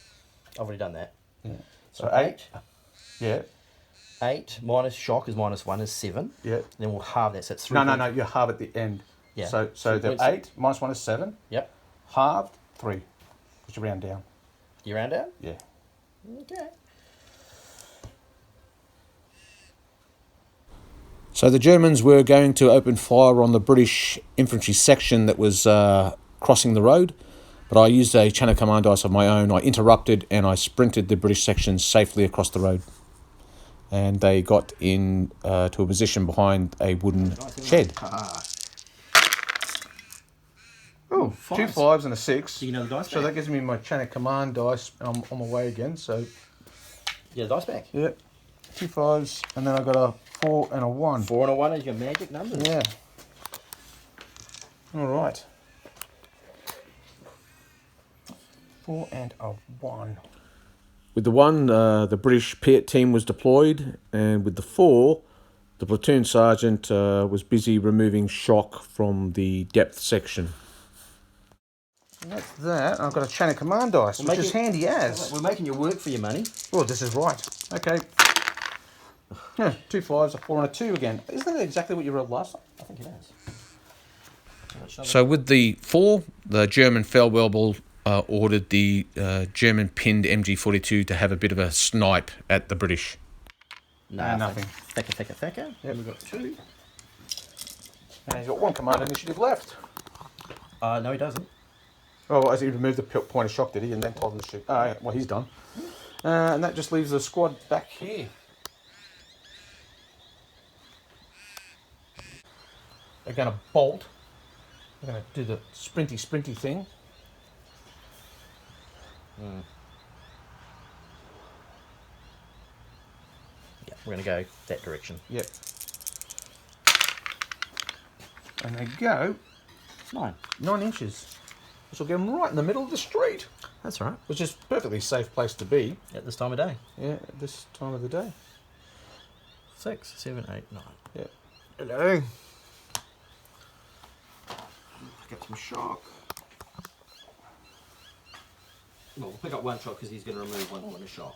I've already done that. Yeah. So So 8. Yeah. 8 minus shock is minus 1 is 7. Yeah. Then we'll halve that. So it's 3. No. You halve at the end. Yeah. So the 8 minus 1 is 7. Yep. Halved 3. Because you round down. You round out? Yeah. Okay. So the Germans were going to open fire on the British infantry section that was crossing the road, but I used a chain of command dice of my own. I interrupted and I sprinted the British section safely across the road. And they got in to a position behind a wooden shed. Oh, 2 5s and a 6. Do you know the dice So back? that gives me my chain of command dice. I'm on my way again. So Yeah, the dice back. yeah, 2 5s, and then I got a 4 and a 1. 4 and a 1 is your magic number. Yeah. All right. 4 and a 1. With the 1, the British Piet team was deployed, and with the 4, the platoon sergeant was busy removing shock from the depth section. And that's that. I've got a chain of command dice, which is handy as. We're making you work for your money. Well, this is right. Okay. Yeah, 2 5s, a 4 and a 2 again. Isn't that exactly what you rolled last time? I think it is. So with the 4, the German Feldwebel ordered the German pinned MG42 to have a bit of a snipe at the British. No, nothing. Thacker. Yep. We've got 2. And he's got 1 command initiative left. No, he doesn't. Oh, as he removed the point of shock, did he? And then told him to shoot. Oh, well, he's done. And that just leaves the squad back here. They're going to bolt. They're going to do the sprinty thing. Yeah, we're going to go that direction. Yep. And they go 9 inches. Which will get them right in the middle of the street. That's right. Which is a perfectly safe place to be. At this time of day. Yeah, at this time of the day. 6, 7, 8, 9. Yeah. Hello. Pick up some shock. Well, we'll pick up 1 shock because he's going to remove 1 point of shock.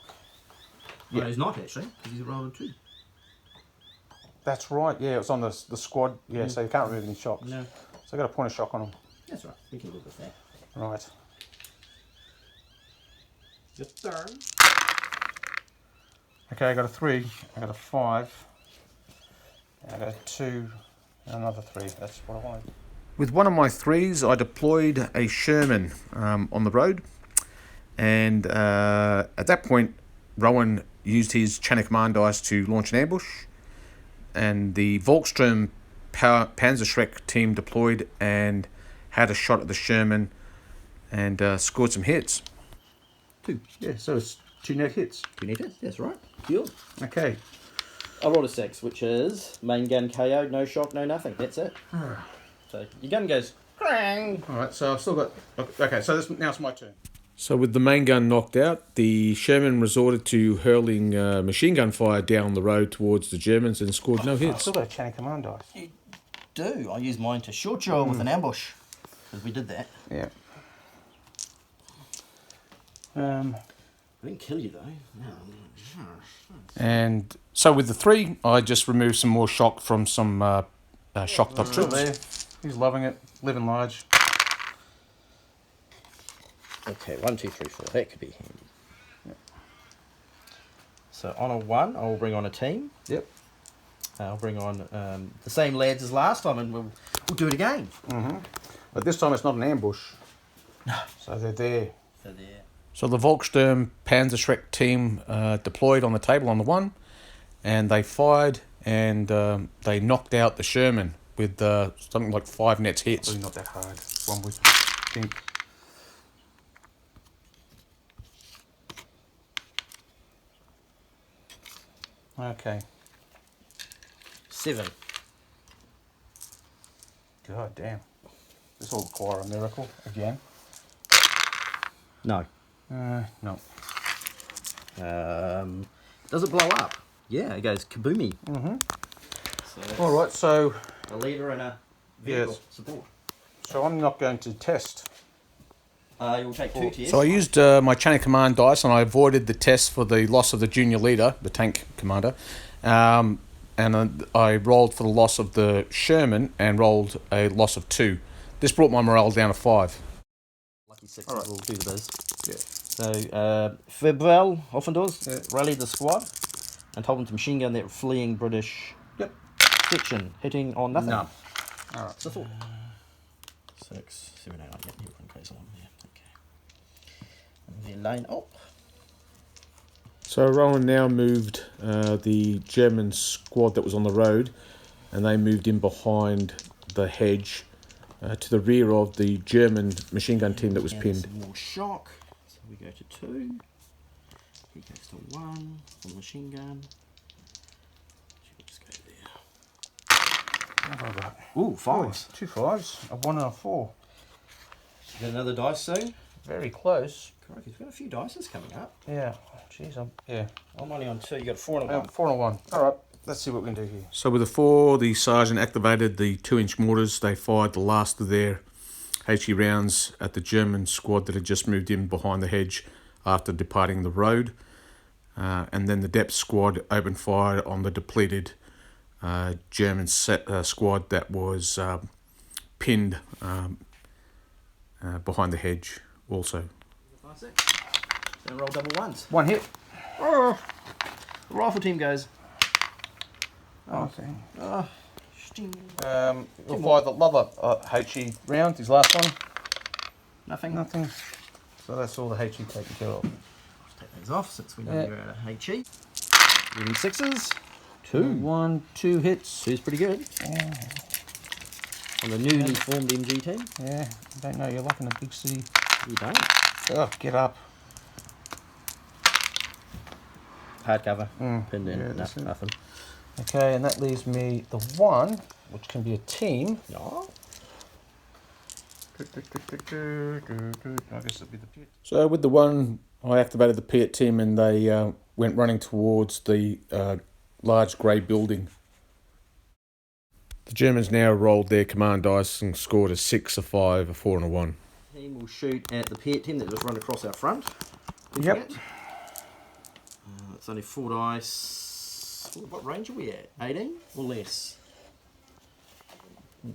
Yeah. No, he's not actually, because he's rolling 2. That's right. Yeah, it was on the squad. Yeah, so you can't remove any shocks. No. So I got a point of shock on them. That's right. We can live with that. Right. Your turn. Okay, I got a 3. I got a 5. I got a 2. And another 3. That's what I wanted. With one of my 3s, I deployed a Sherman on the road, and at that point, Rowan used his Channel Command dice to launch an ambush, and the Volkssturm Panzerschreck team deployed and had a shot at the Sherman and scored some hits. 2. Yeah, so it's 2 net hits. 2 net hits, that's right. Cool. Okay. I rolled a 6, which is main gun KO, no shock, no nothing. That's it. So your gun goes clang. All right, so I've still got... Okay, so now it's my turn. So with the main gun knocked out, the Sherman resorted to hurling machine gun fire down the road towards the Germans and scored no I've hits. still got a Channel Command dice. You do. I used mine to short you with an ambush. Because we did that. Yeah. I didn't kill you though. No. And so with the 3, I just removed some more shock from some shocked up Still troops. there. He's loving it. Living large. Okay, 1, 2, 3, 4. That could be handy. Yep. So on a 1, I'll bring on a team. Yep. I'll bring on the same lads as last time, and we'll do it again. But this time it's not an ambush. No. So they're there. So there. So the Volkssturm Panzerschreck team deployed on the table on the 1, and they fired and they knocked out the Sherman with something like 5 nets hits. Probably not that hard. One would think. Okay. 7. God damn. This will require a miracle again. No. No. Does it blow up? Yeah, it goes kaboomy. So All right, so a lever and a vehicle Yes. support. I'm not going to test. You'll take 2 tests. So I used my Channel Command dice, and I avoided the test for the loss of the junior leader, the tank commander. And I rolled for the loss of the Sherman and rolled a loss of 2. This brought my morale down to 5. Lucky 6 will do this. Yeah. So, Febral Offendors Yeah. rallied the squad and told them to machine gun that fleeing British Yep. section, hitting on nothing. No. All right. So 4. 6, 7, 8, 9, yeah, everyone goes on there. Okay. And then line up. So Rowan now moved the German squad that was on the road, and they moved in behind the hedge to the rear of the German machine gun team that was And pinned. some more shock. So we go to 2. He goes to 1 for the machine gun. Should just go there. What have I got? Ooh, 5s. 2 5s, a 1 and a 4. Get another dice soon. Very close. Crikey, we've got a few dices coming up. Yeah. Jeez, I'm only on 2. You got a 4 and a 1. 4 and a 1. All right. Let's see what we can do here. So with the 4, the sergeant activated the 2-inch mortars. They fired the last of their HE rounds at the German squad that had just moved in behind the hedge after departing the road. And then the depth squad opened fire on the depleted German squad that was pinned behind the hedge also. 5, 6. Then roll double 1s. 1 hit. Oh, the rifle team goes. Okay. Sting. We'll fire the other HE round, his last one. Nothing. Nothing. So that's all the HE taken care of. Let's take these off since we know Yeah. you're out of HE. Getting 6s. 2. 1, 2 hits. 2's pretty good. On the newly formed MG team. Yeah, I don't know, you're like in a big city. You don't. Oh, get up. Hardcover. Pinned in. yeah, No, that's it. nothing. Okay, and that leaves me the 1, which can be a team. No. I guess it'll be the pit. So with the 1, I activated the Piat team, and they went running towards the large grey building. The Germans now rolled their command dice and scored a 6, a 5, a 4 and a 1. Team will shoot at the Piat team that just run across our front. Yep. It's only 4 dice. that's... What range are we at? 18 or less?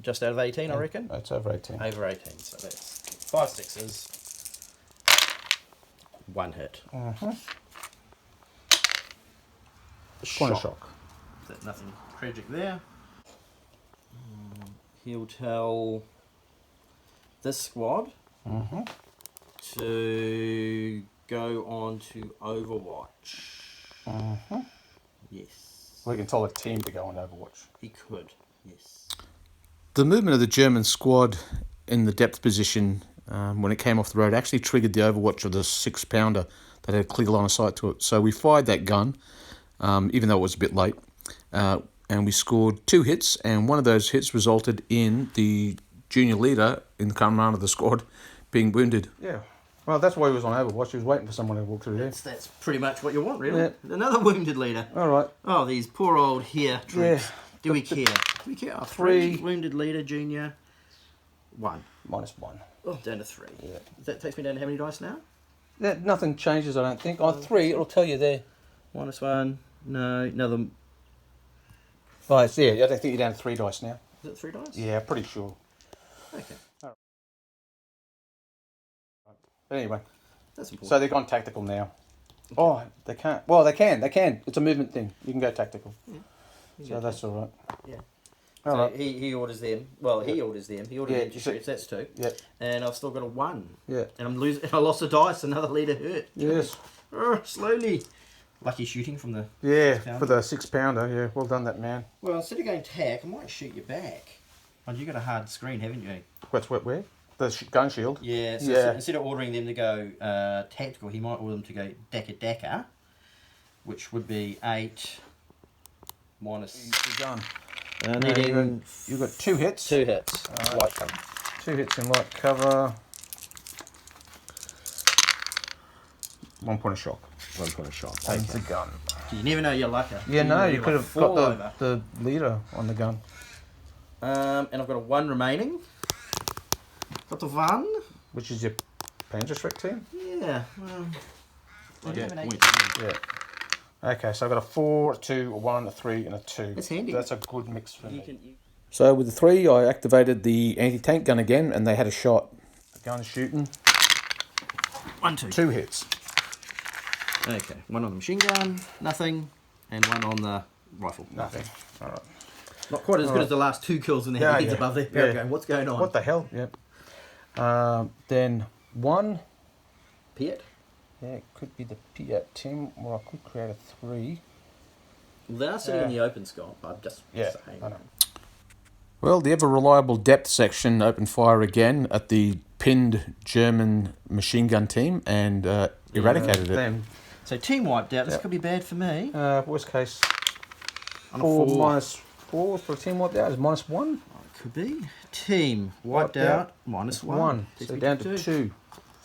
Just out of 18, I reckon? It's over 18. Over 18, so that's 5 sixes. 1 hit. Point of shock. Nothing tragic there. He'll tell this squad to go on to Overwatch. Yes. We can tell a team to go on Overwatch. He could, yes. The movement of the German squad in the depth position when it came off the road actually triggered the overwatch of the 6-pounder that had a clear line of sight to it. So we fired that gun, even though it was a bit late, and we scored 2 hits, and one of those hits resulted in the junior leader in the command of the squad being wounded. Yeah. Well, that's why he was on Overwatch. He was waiting for someone to walk through there. That's pretty much what you want, really. Yeah. Another wounded leader. All right. Oh, these poor old here troops. Yeah. Do we care? Do we care? Oh, 3 wounded leader, junior. 1. -1. Oh, down to 3. Yeah. That takes me down to how many dice now? Yeah, nothing changes, I don't think. On 3, it'll tell you there. -1. No, another. Oh, it's there. I think you're down to 3 dice now. Is it 3 dice? Yeah, pretty sure. Okay. But anyway, That's important. so they've gone tactical now. Oh, they can't. Well, they can. They can. It's a movement thing. You can go tactical. So that's all right. Yeah. All So right. he orders them. Well, he orders them. He orders Yeah, them to shoot. That's 2. Yeah. And I've still got a 1. Yeah. And I'm losing. I lost a dice. Another leader hurt. Yes. Slowly. Lucky shooting from the. Yeah, 6-pounder. for the 6-pounder. Yeah, well done, that man. Well, instead of going tack, I might shoot you back. Oh, you got a hard screen, haven't you? Where? The gun shield. Yeah. So Yeah. instead of ordering them to go tactical, he might order them to go dakka, which would be 8 minus. The gun. Needing You've got 2 hits. 2 hits. Light cover. 2 hits in light cover. 1 point of shock. 1 point of shot. And the gun. You never know your luck. Yeah, no, you could have got over. the leader on the gun. And I've got a 1 remaining. Got the 1. Which is your Panzerschreck team? Yeah. Well, I do have an 8. Yeah. Okay, so I've got a 4, a 2, a 1, a 3, and a 2. That's handy. That's a good mix for me. So with the 3, I activated the anti-tank gun again, and they had a shot. The gun's shooting. 1, 2. 2 hits. Okay. 1 on the machine gun, nothing, and 1 on the rifle. Nothing. All right. Not quite as good as the last 2 kills in the Yeah, heads yeah. above there. Yeah. Going, what's going on? What the hell? Yep. Then 1. Piet? Yeah, it could be the Piat team, or I could create a 3. Well, they are sitting in the open, Scott, but I'm just Yeah, saying. I know. Well, the ever-reliable depth section opened fire again at the pinned German machine gun team and eradicated it. Then, So team wiped out. This Yep. could be bad for me. worst case, On a 4 4. minus 4 for a team wiped out is -1. Could be. Team wiped out. -1. 1. Takes So me down to 2.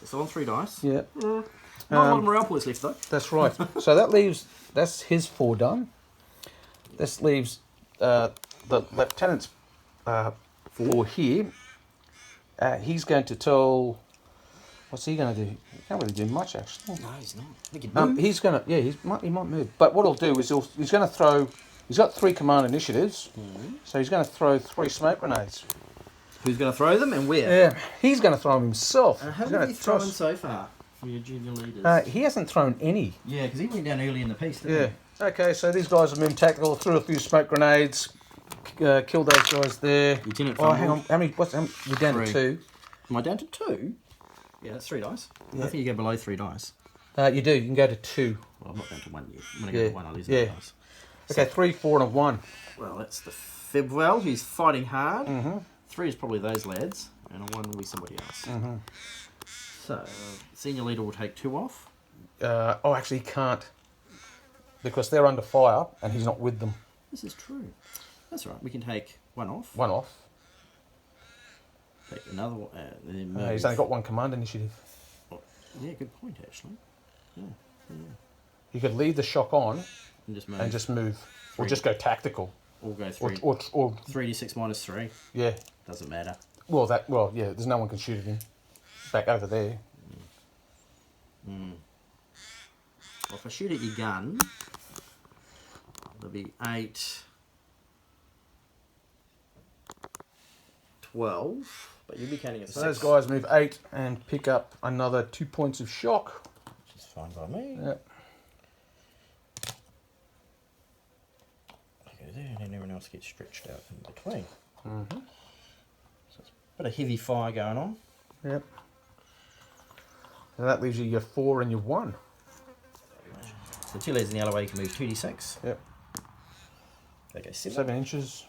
So on 3 dice. Yeah. Not a lot of morale points left though. That's right. So that leaves, that's his 4 done. This leaves the lieutenant's 4 here. He's going to tell, what's he going to do? He can't really do much actually. No, he's not. I think he'd move. He's going to, he might move. But what he'll do is he's going to throw, he's got 3 command initiatives. So he's going to throw 3 smoke grenades. Who's going to throw them and where? Yeah, he's going to throw them himself. How He's many gonna have you thrown toss- so far from your junior leaders? He hasn't thrown any. Yeah, because he went down early in the piece, didn't Yeah. Okay, so these guys have been tactical, threw a few smoke grenades, killed those guys there. Lieutenant Oh, hang Fumble. on. How many? We're down to 2. Am I down to 2? Yeah, that's 3 dice. I think you go below 3 dice. You do. You can go to 2. Well, I'm not down to 1 yet. I'm going to go Yeah. to 1. I'll lose Yeah. that dice. Okay, 3, 4, and a 1. Well, that's the Fibwell, who's fighting hard. 3 is probably those lads, and a 1 will be somebody else. So, senior leader will take 2 off. Actually, he can't. Because they're under fire and he's not with them. This is true. That's right. We can take 1 off. 1 off. Take another one. And then move. He's only got 1 command initiative. Yeah, good point, actually. You could leave the shock on And just move. and just move. Or just go tactical. Or go Or, 3. or 3d6 minus 3. yeah. Doesn't matter. Well, yeah, there's no one can shoot at him. Back over there. Well, if I shoot at your gun, there'll be 8, 12, but you'll be counting at So 6. those guys move 8 and pick up another 2 points of shock. Which is fine by me. Yep. Go there, and then everyone else gets stretched out in between. Mm-hmm. So it's a bit of heavy fire going on. Yep. So that leaves you your 4 and your 1. So 2 leads in the other way, you can move 2d6. Yep. They go 7. 7 inches.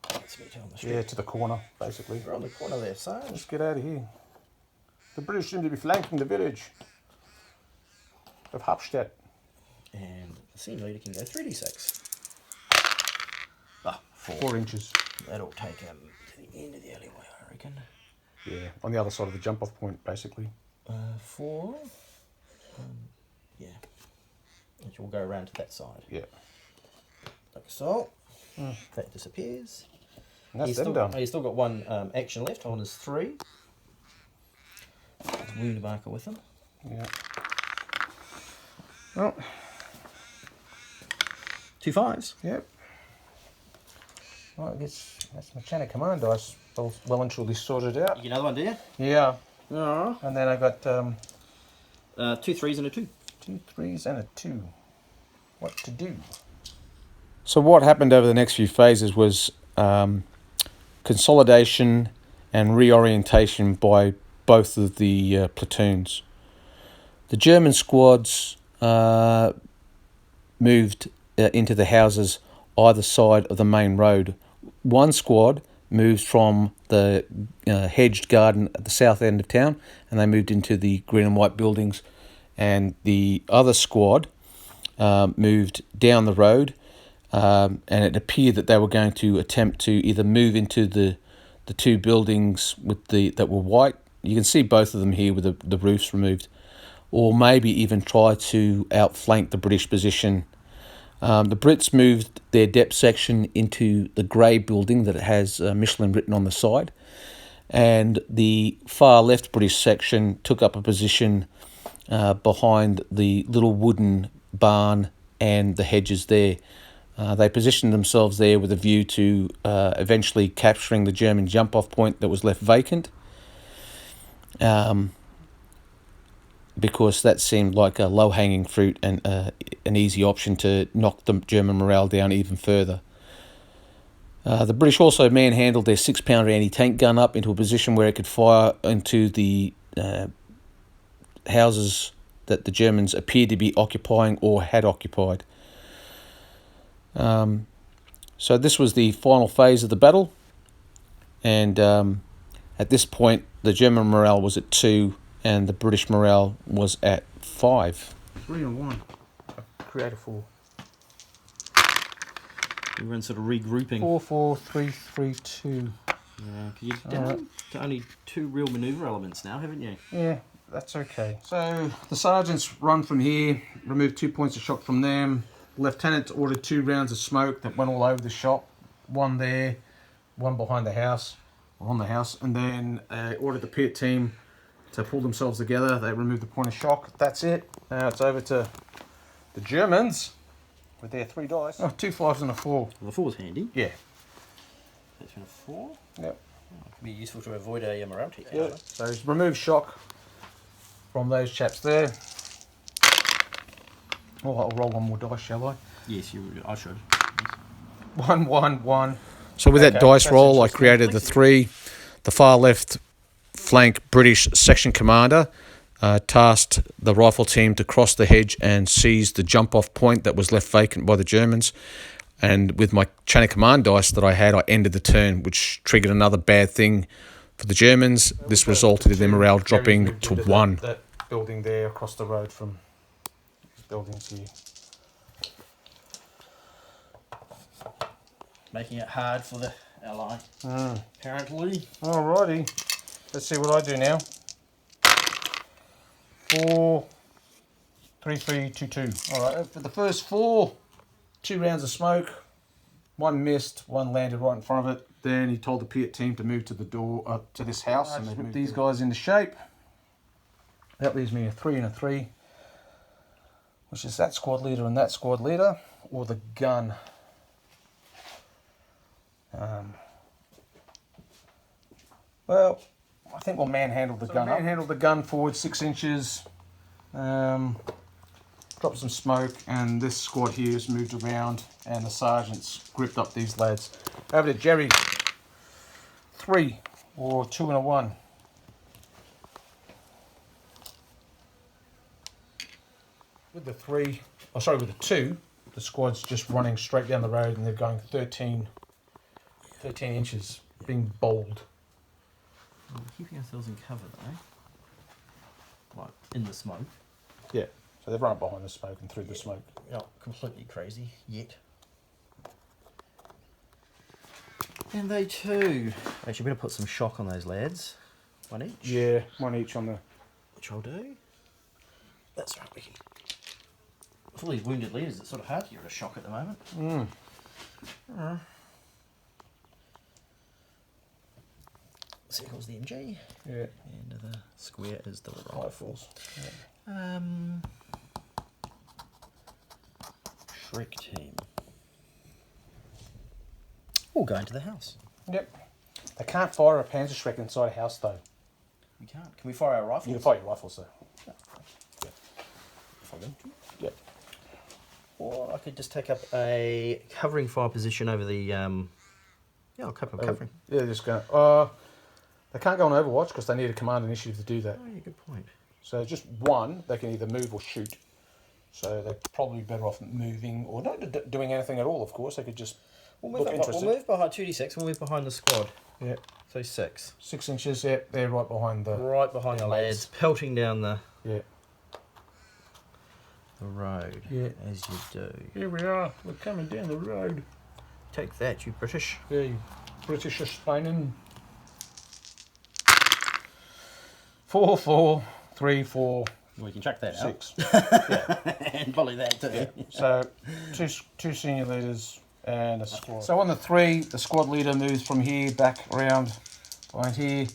That's me telling the street. Yeah, to the corner, basically. We're on the corner there, so Let's get out of here. The British seem to be flanking the village of Harpstedt. and the senior leader can go 3d6. 4. 4 inches. That'll take him to the end of the alleyway, I reckon. Yeah, on the other side of the jump-off point, basically. 4. Yeah. Which will go around to that side. Yeah. Like so. That disappears. And that's He's them still, done. he's still got 1 action left on his 3. There's wound marker with him. Yeah. Well, 2 5s. yep. Well, I guess that's my chain of command dice. Well and truly sorted out. You get another one, do you? Yeah. Yeah. And then I got 2 3s and a 2. 2 3s and a 2. What to do? So what happened over the next few phases was consolidation and reorientation by both of the platoons. The German squads moved into the houses either side of the main road. One squad moved from the hedged garden at the south end of town, and they moved into the green and white buildings, and the other squad moved down the road, and it appeared that they were going to attempt to either move into the 2 buildings with that were white. You can see both of them here with the roofs removed, or maybe even try to outflank the British position. The Brits moved their depth section into the grey building that has Michelin written on the side, and the far left British section took up a position behind the little wooden barn and the hedges there. They positioned themselves there with a view to eventually capturing the German jump-off point that was left vacant, because that seemed like a low-hanging fruit and an easy option to knock the German morale down even further. The British also manhandled their 6-pounder anti-tank gun up into a position where it could fire into the houses that the Germans appeared to be occupying or had occupied. So this was the final phase of the battle, and at this point the German morale was at 2 and the British morale was at 5. 3 and 1. Create a 4. Everyone's sort of regrouping. 4 4 3 3 2. Yeah, you're down to only 2 real manoeuvre elements now, haven't you? Yeah, that's okay. So the sergeants run from here, remove 2 points of shock from them. Lieutenant ordered 2 rounds of smoke that went all over the shop. 1 there, 1 behind the house, or on the house, and then ordered the pit team to pull themselves together. They removed the point of shock. That's it. Now it's over to the Germans with their 3 dice. Oh, 2 5s and a 4. Well, the 4's handy. Yeah. That's been a 4. Yep. Could be useful to avoid a morale check. Yeah. So he's removed shock from those chaps there. Oh, I'll roll 1 more dice, shall I? Yes, I should. 1 1 1. So with that Okay, dice that's roll, I interesting. created the 3. The far left flank British section commander tasked the rifle team to cross the hedge and seize the jump-off point that was left vacant by the Germans. And with my chain of command dice that I had, I ended the turn, which triggered another bad thing for the Germans. This resulted in their morale dropping to 1. That building there across the road from these buildings here. Making it hard for the ally, apparently. Alrighty. Let's see what I do now. 4 3 3 2 2. Alright, for the first 4, 2 rounds of smoke. 1 missed, 1 landed right in front of it. Then he told the Piat team to move to the door, to this house, and they put these guys into shape. That leaves me a 3 and a 3. which is that squad leader and that squad leader, or the gun. Well, I think we'll manhandle the gun. Manhandle the gun forward 6 inches. Drop some smoke, and this squad here has moved around, and the sergeant's gripped up these lads. Over to Jerry. 3 or 2 and a 1. With the 3, with the 2, the squad's just running straight down the road, and they're going 13 inches, being bold. We're keeping ourselves in cover though. Like in the smoke. Yeah, so they've run up behind the smoke and through the smoke. Not completely crazy yet. And they too. Actually, better put some shock on those lads. 1 each. Yeah, 1 each on the... Which I'll do. That's right, we can... With all these wounded leaders, it's sort of hard to get a shock at the moment. Circle's the MG. Yeah. And the square is the Rifles. Yeah. Shrek team. All go into the house. Yep. They can't fire a Panzer Shrek inside a house though. We can't. Can we fire our rifles? You can fire your rifles though. Yeah. If I want to. Yep. Or I could just take up a covering fire position over the... yeah, I'll cover covering. Yeah, they're just going... they can't go on Overwatch because they need a command initiative to do that. Oh, yeah, good point. So just one, they can either move or shoot. So they're probably better off moving, or not doing anything at all, of course. They could just look interested. We'll move behind 2d6, we'll move behind the squad. Yeah. So 6. 6 inches, yeah, they're right behind the... Right behind the lads, pelting down the road, as you do. Here we are, we're coming down the road. Take that, you British. Yeah, you British Spain. 4, 4, 3, 4. We can chuck that 6. and volley that too. Yeah. So two senior leaders and a squad. So on the 3, the squad leader moves from here back around behind here.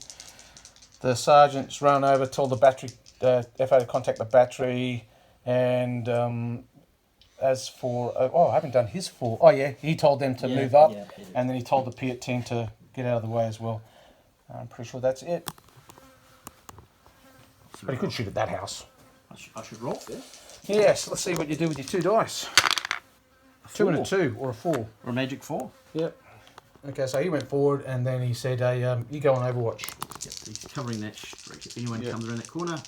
The sergeant's run over, told the battery FA to contact the battery, and as for I haven't done his full. Oh yeah, he told them to move up, and then he told the Piat team to get out of the way as well. I'm pretty sure that's it. But he could shoot at that house. I should roll, yeah? Yes, let's see what you do with your 2 dice. 2 and a 2, or a 4. Or a magic 4. Yep. Okay, so he went forward, and then he said, you go on Overwatch. Yep, he's covering that street. If anyone comes around that corner,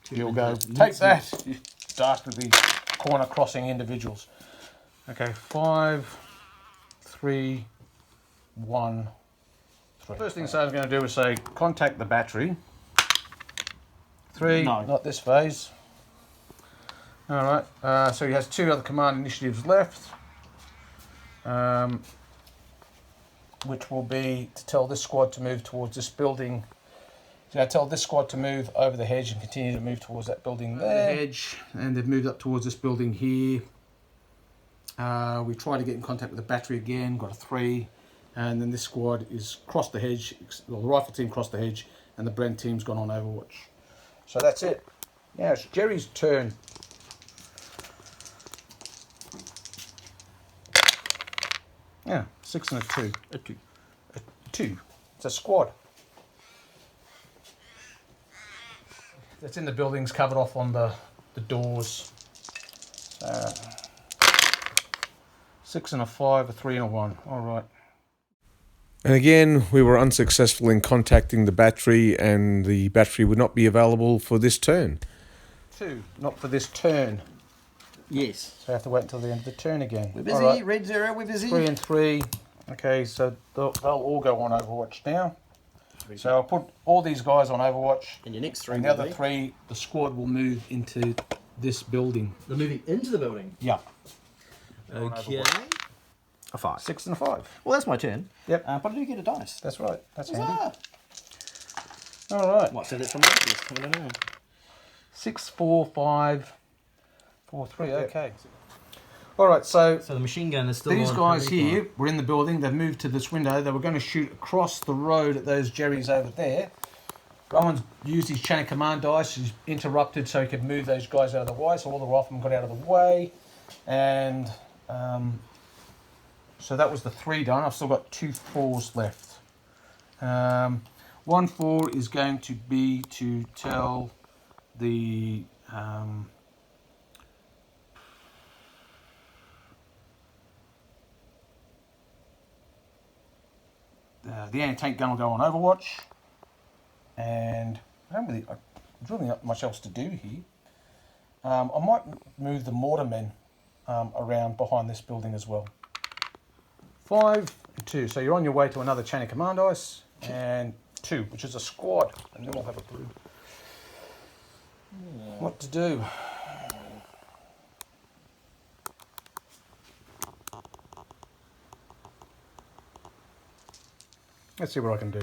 you'll go, take that, you dastardly corner crossing individuals. Okay, 5, 3, 1, 3. First thing Sarah's going to do is say, contact the battery. 3, not this phase. Alright, so he has 2 other command initiatives left, which will be to tell this squad to move towards this building. So I tell this squad to move over the hedge and continue to move towards that building there. The hedge, and they've moved up towards this building here. We try to get in contact with the battery again, got a 3, and then this squad is crossed the hedge, well, the rifle team crossed the hedge, and the Brent team's gone on Overwatch. So that's it. Now it's Jerry's turn. Yeah, 6 and a 2. A 2. A 2. It's a squad. That's in the buildings, covered off on the doors. 6 and a 5, a 3 and a 1. All right. And again, we were unsuccessful in contacting the battery, and the battery would not be available for this turn. 2, not for this turn. Yes. So I have to wait until the end of the turn again. We're busy, right. Red 0, we're busy. 3 and 3. Okay, so they'll all go on Overwatch now. So I'll put all these guys on Overwatch. And your next 3 and the other 3, the squad will move into this building. They're moving into the building? Yeah. Okay. A 5. 6 and a 5. Well, that's my turn. Yep. But I do get a dice. That's right. That's handy. That? All right. Might say that's from my I don't know. 6, 4, 5, 4, 3. Okay. All right. So the machine gun is still these on. guys here were in the building. They've moved to this window. They were going to shoot across the road at those Jerrys over there. Rowan's used his chain of command dice. He's interrupted so he could move those guys out of the way. So all the riflemen got out of the way. And so that was the 3 done. I've still got 2 4s left. 1 4 is going to be to tell the anti-tank gun will go on Overwatch, and there's really not much else to do here. I might move the mortarmen around behind this building as well. 5 and 2, so you're on your way to another chain of command dice, and 2, which is a squad, and then we'll have a clue what to do. Let's see what I can do.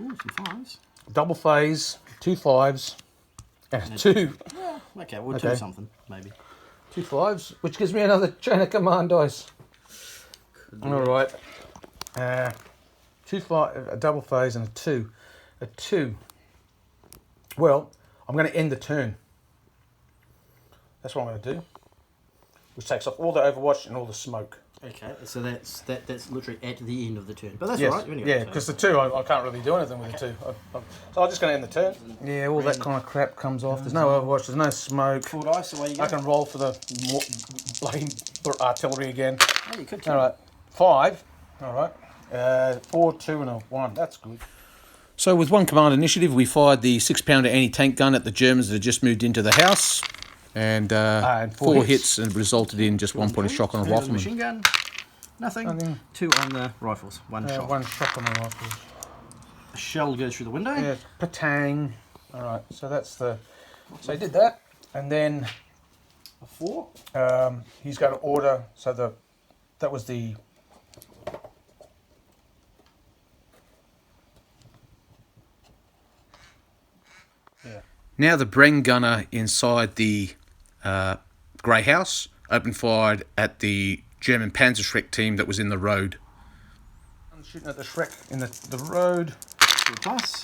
Ooh, some 5s. Double phase, 2 5s, and a 2. Yeah, okay, we'll Okay. do something, maybe. 2 5s, which gives me another chain of command dice. All right. 2 5, a double phase, and a 2. A 2. Well, I'm going to end the turn. That's what I'm going to do. Which takes off all the Overwatch and all the smoke. Okay, so that's literally at the end of the turn. But that's Yes. all right. you only got Yeah, the because turn. the 2, I can't really do anything with the 2. So I'm just going to end the turn. Yeah, all that kind of crap comes off. There's no Overwatch, there's no smoke. 4 dice, away you go. I can roll for the bloody artillery again. Oh, you could All right, 5. All right, 4, 2, and a 1. That's good. So with one command initiative, we fired the 6-pounder anti-tank gun at the Germans that had just moved into the house, and and 4 4 hits and resulted in just 1 point of shock on a Two on the rifleman. machine gun. Nothing. Nothing. 2 on the rifles. 1 shot. 1 shot on the rifles. A shell goes through the window. Yeah, patang. All right, so that's the. So he did that, and then A 4. he's going to order. So that was the. Yeah. Now the Bren gunner inside the grey house opened fire at the German Panzerschreck team that was in the road. I'm shooting at the Shrek in the road. 2 plus.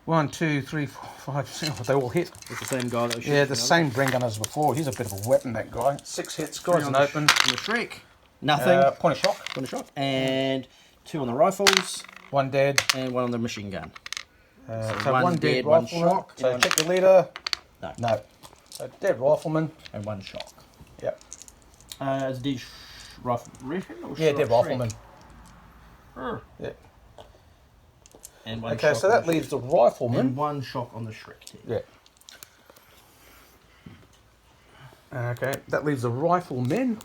1, 2, 3, 4, 5, 6. They all hit. It's the same guy that was shooting. Yeah, the same Bren gunner as before. He's a bit of a weapon, that guy. 6 hits, guys, and open. On the Shrek. Nothing. Point of shock. Point of shot. And 2 on the rifles. 1 dead. And 1 on the machine gun. So one 1 dead dead, one rifleman. shock, So and check your leader. No. No. So dead rifleman. And 1 shock. Yep. Is dead rifle rifle or Yeah, Shrek? dead rifleman. Shrek. Yeah. And 1 Okay, shock so on that the leaves the and rifleman. 1 shock on the Shrek team. Yeah. Okay, that leaves the riflemen.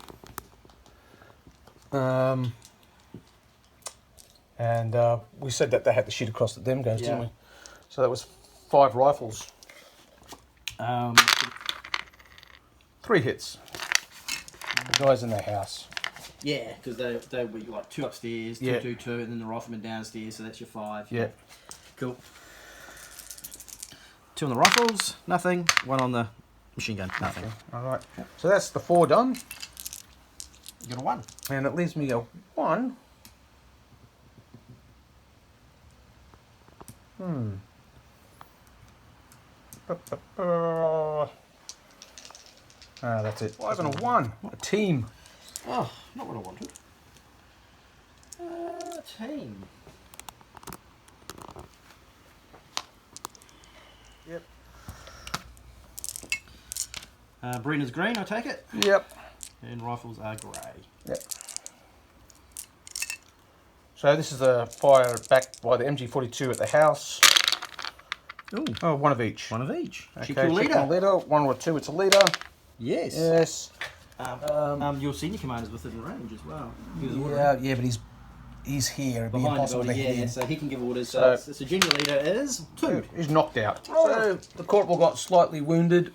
And we said that they had to shoot across at them guys, didn't Yeah. we? So that was 5 rifles. 3 hits. The guys in their house. Yeah, because they were like 2 upstairs, 2, Yeah. 2, 2, and then the rifleman downstairs, so that's your 5. Yeah. Cool. 2 on the rifles, nothing. 1 on the machine gun, nothing. All right. So that's the 4 done. You got a 1. And it leaves me a 1. That's it. 5 and a 1. A team. Oh, not what I wanted. Team. Yep. Brenner's green, I take it. Yep. And rifles are grey. Yep. So this is the fire back by the MG42 at the house. Ooh, Oh, 1 of each. 1 of each. Okay, Check your check my leader. leader. 1 or 2, it's a leader. Yes. Yes. Your senior commander's within range as well. He was Yeah, but he's here. It'd be behind the impossible to building, hit yeah, him. so he can give orders. So- So junior leader is 2. He's knocked out. So the corporal got slightly wounded.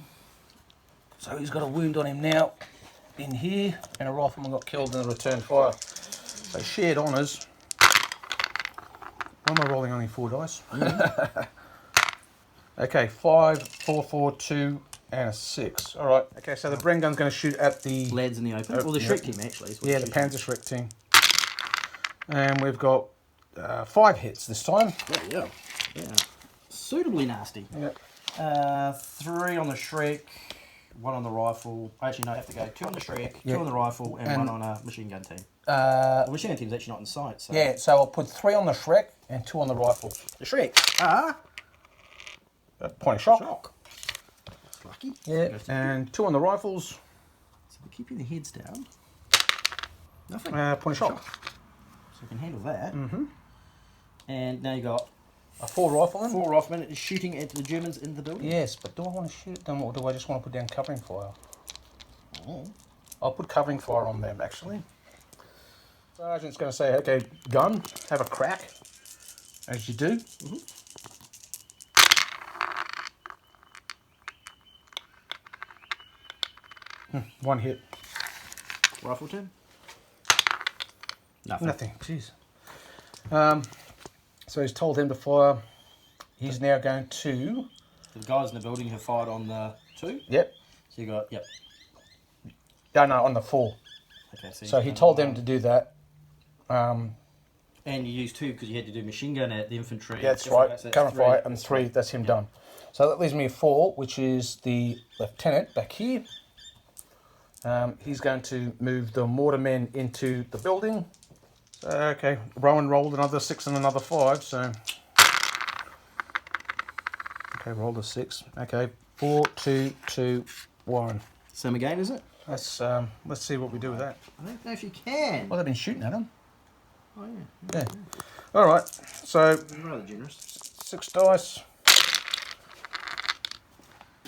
So he's got a wound on him now in here, and a rifleman got killed in the return fire. So shared honours. Why am I rolling only 4 dice? Okay, 5, 4, 4, 2, and a 6. All right. Okay, so the Bren gun's going to shoot at the Lads in the open. Well, the yeah. Shrek team actually. Is what the it's Panzerschreck team, and we've got 5 hits this time. shooting. Yeah. suitably nasty. Yep. 3 on the Shrek, 1 on the rifle. Actually, no, I have to go 2 on the Shrek, 2 on the rifle, and 1 on a machine gun team. The machine gun team's actually not in sight. So. Yeah, so I'll put 3 on the Shrek and 2 on the rifle. The Shrek are Point of shock. That's lucky. Yeah, and 2 on the rifles. So we're keeping the heads down. Nothing. Point of shock. So we can handle that. And now you got A 4 rifleman. 4 riflemen shooting at the Germans in the building. Yes, but do I want to shoot them or do I just want to put down covering fire? Oh. I'll put covering fire on them actually. Sergeant's going to say, okay, gun, have a crack, as you do. One hit. Rifle team? Nothing. Nothing. Jeez. So he's told him to fire. He's now going to. The guys in the building have fired on the 2. Yep. So you got, yep. No, on the 4. Okay, So he told them to do that. And you used 2 because you had to do machine gun at the infantry. Yeah, that's right. Current fire and 3. That's him done. So that leaves me a 4, which is the lieutenant back here. He's going to move the mortarmen into the building. So, okay, Rowan rolled another 6 and another 5, so... Okay, rolled a 6. Okay, 4, 2, 2, 1. Same again, is it? Let's see what we do with that. I don't know if you can. Well, they've been shooting at him. Oh, yeah. Yeah. All right, so Rather generous. 6 dice.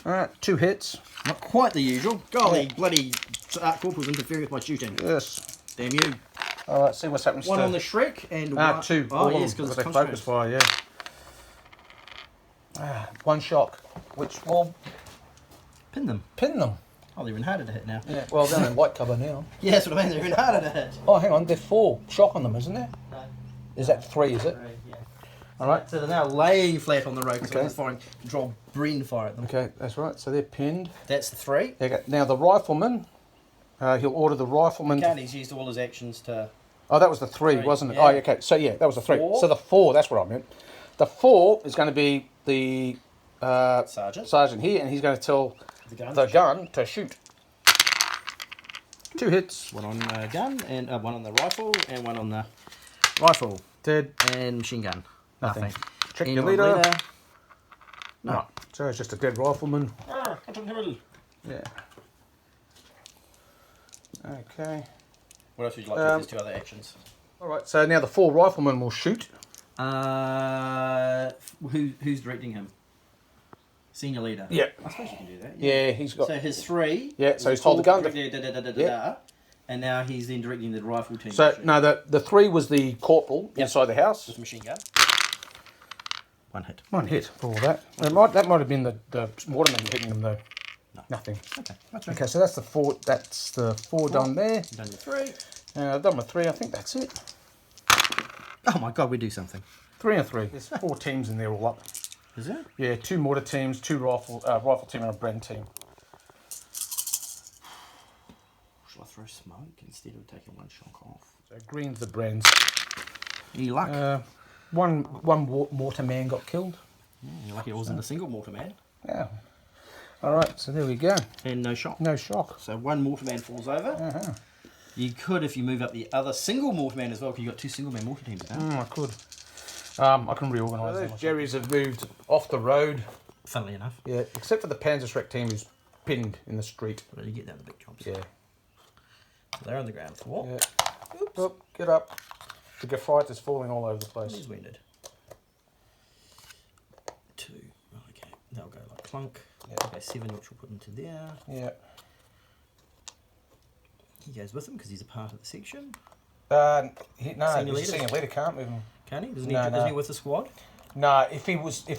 All right, 2 hits. Not quite the usual. Golly, bloody corporals interfering with my shooting. Yes. Damn you. All right, see what's happened. 1 on the Shrek and 1... 2. Oh, yes, because they it's focus fire, yeah. 1 shock, which will Pin them. pin them. Oh, they're even harder to hit now. Yeah. Well, they're in white cover now. Yeah, that's what I mean. They're even harder to hit. Oh, hang on, there's 4 shock on them, isn't there? No. Is that 3? Is it? Yeah. All right. So they're now laying flat on the road because Okay. I'm just firing control Breen fire at them. Okay, that's right. So they're pinned. That's the 3. Okay. Now the rifleman, he'll order the rifleman. He's used all his actions to... Oh, that was the 3, 3, wasn't it? yeah. Oh, okay. So yeah, that was the 3. 4. So the 4, that's what I meant. The 4 is going to be the sergeant here, and he's going to tell the gun to shoot. 2 hits. 1 on the gun, and 1 on the rifle, and 1 on the rifle. Dead. And machine gun. Nothing. Check And your leader. No. So it's just a dead rifleman. Yeah. Okay. What else would you like to do with these 2 other actions? All right. So now the 4 riflemen will shoot. Who's directing him? Senior leader. Yeah. I suppose you can do that. Yeah, he's got. So his 3. Yeah, so he's told the gun to- Yeah. And now he's then directing the rifle team. So to shoot. no, the 3 was the corporal Yep. inside the house. Just machine gun. 1 hit. 1 hit for all that. That might have been the mortarmen hitting them though. No. Nothing. Okay. That's right. Okay, so that's the 4. That's the 4 done there. Done your 3. I've done my 3. I think that's it. Oh my god, we do something. 3 and 3. There's 4 teams in there all up. Is it? Yeah, 2 mortar teams, 2 rifle team, and a Bren team. Shall I throw smoke instead of taking 1 shock off? So green's the Brens. Any luck? One mortar man got killed. You're lucky it wasn't a single mortar man. Yeah. All right, so there we go. And no shock. No shock. So 1 mortar man falls over. You could if you move up the other single mortar man as well, because you've got 2 single man mortar teams now. I could. I can reorganise them. Those Jerrys have moved off the road. Funnily enough. Yeah, except for the Panzerschreck team who's pinned in the street. Well, you get down the big jobs. Yeah. So they're on the ground floor. Yeah. Oops. Oh, get up. The Gefreit is falling all over the place. He's wounded. 2. Okay. They'll go like clunk. Yeah. Okay, 7, which we'll put into there. Yeah. He goes with him because he's a part of the section. No, Senior the leader? senior leader can't move him. Can he? No, Isn't he with the squad? No, if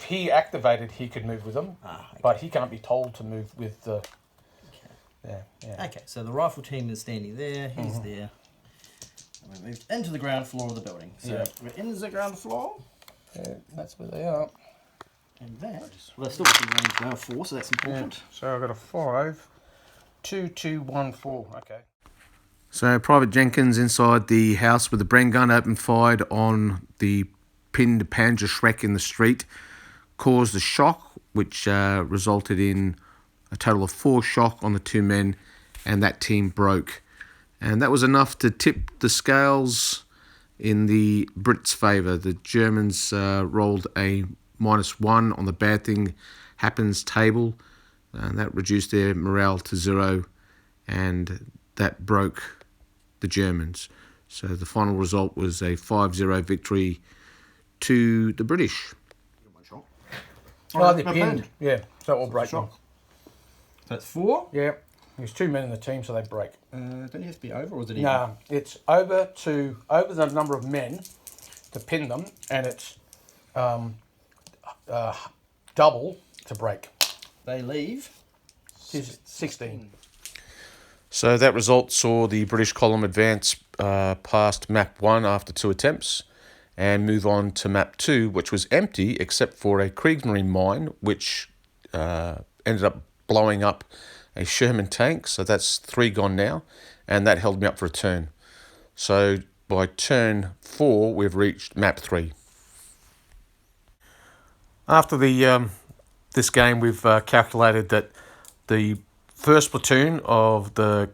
he activated, he could move with them, Okay. but he can't be told to move with the. Okay. Yeah. Okay, so the rifle team is standing there. He's there. And we moved into the ground floor of the building. So Yeah. we're in the ground floor. Yeah, that's where they are. And that. Well, they're still within range now, 4, so that's important. So I've got a 5, 2, 2, 1, 4. Okay. So Private Jenkins inside the house with the Bren gun opened fired on the pinned Panzerschreck in the street. caused a shock, which resulted in a total of 4 shock on the 2 men, and that team broke. And that was enough to tip the scales in the Brits' favour. The Germans rolled a -1 on the bad thing happens table, and that reduced their morale to 0, and that broke the Germans. So the final result was a 5-0 victory to the British. Oh, they're pinned. Yeah, so it will break them. That's 4? Yeah, there's 2 men in the team, so they break. Don't you have to be over, or is it even? No, it's over the number of men to pin them, and it's double to break. They leave 16. So that result saw the British column advance past map 1 after 2 attempts and move on to map 2, which was empty except for a Kriegsmarine mine, which ended up blowing up a Sherman tank. So that's 3 gone now, and that held me up for a turn. So by turn 4, we've reached map 3. After this game, we've calculated that the first platoon of the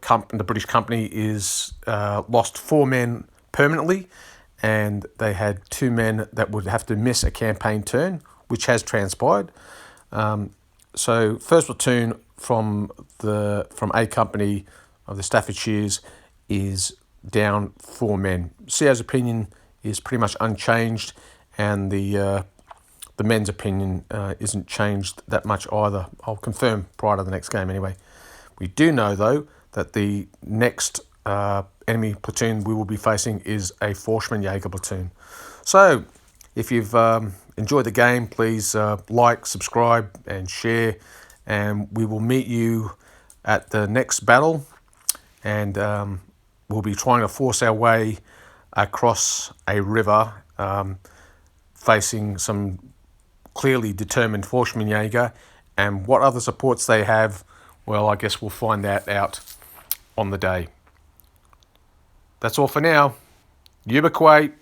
British company is lost 4 men permanently, and they had 2 men that would have to miss a campaign turn, which has transpired. So first platoon from A company of the Staffordshires is down 4 men. CO's opinion is pretty much unchanged, and the men's opinion isn't changed that much either. I'll confirm prior to the next game anyway. We do know, though, that the next enemy platoon we will be facing is a Forschmann-Jäger platoon. So, if you've enjoyed the game, please like, subscribe, and share. And we will meet you at the next battle. And we'll be trying to force our way across a river, facing some clearly determined Forschmann-Jäger. And what other supports they have, well, I guess we'll find that out on the day. That's all for now. Yuba Kuwait.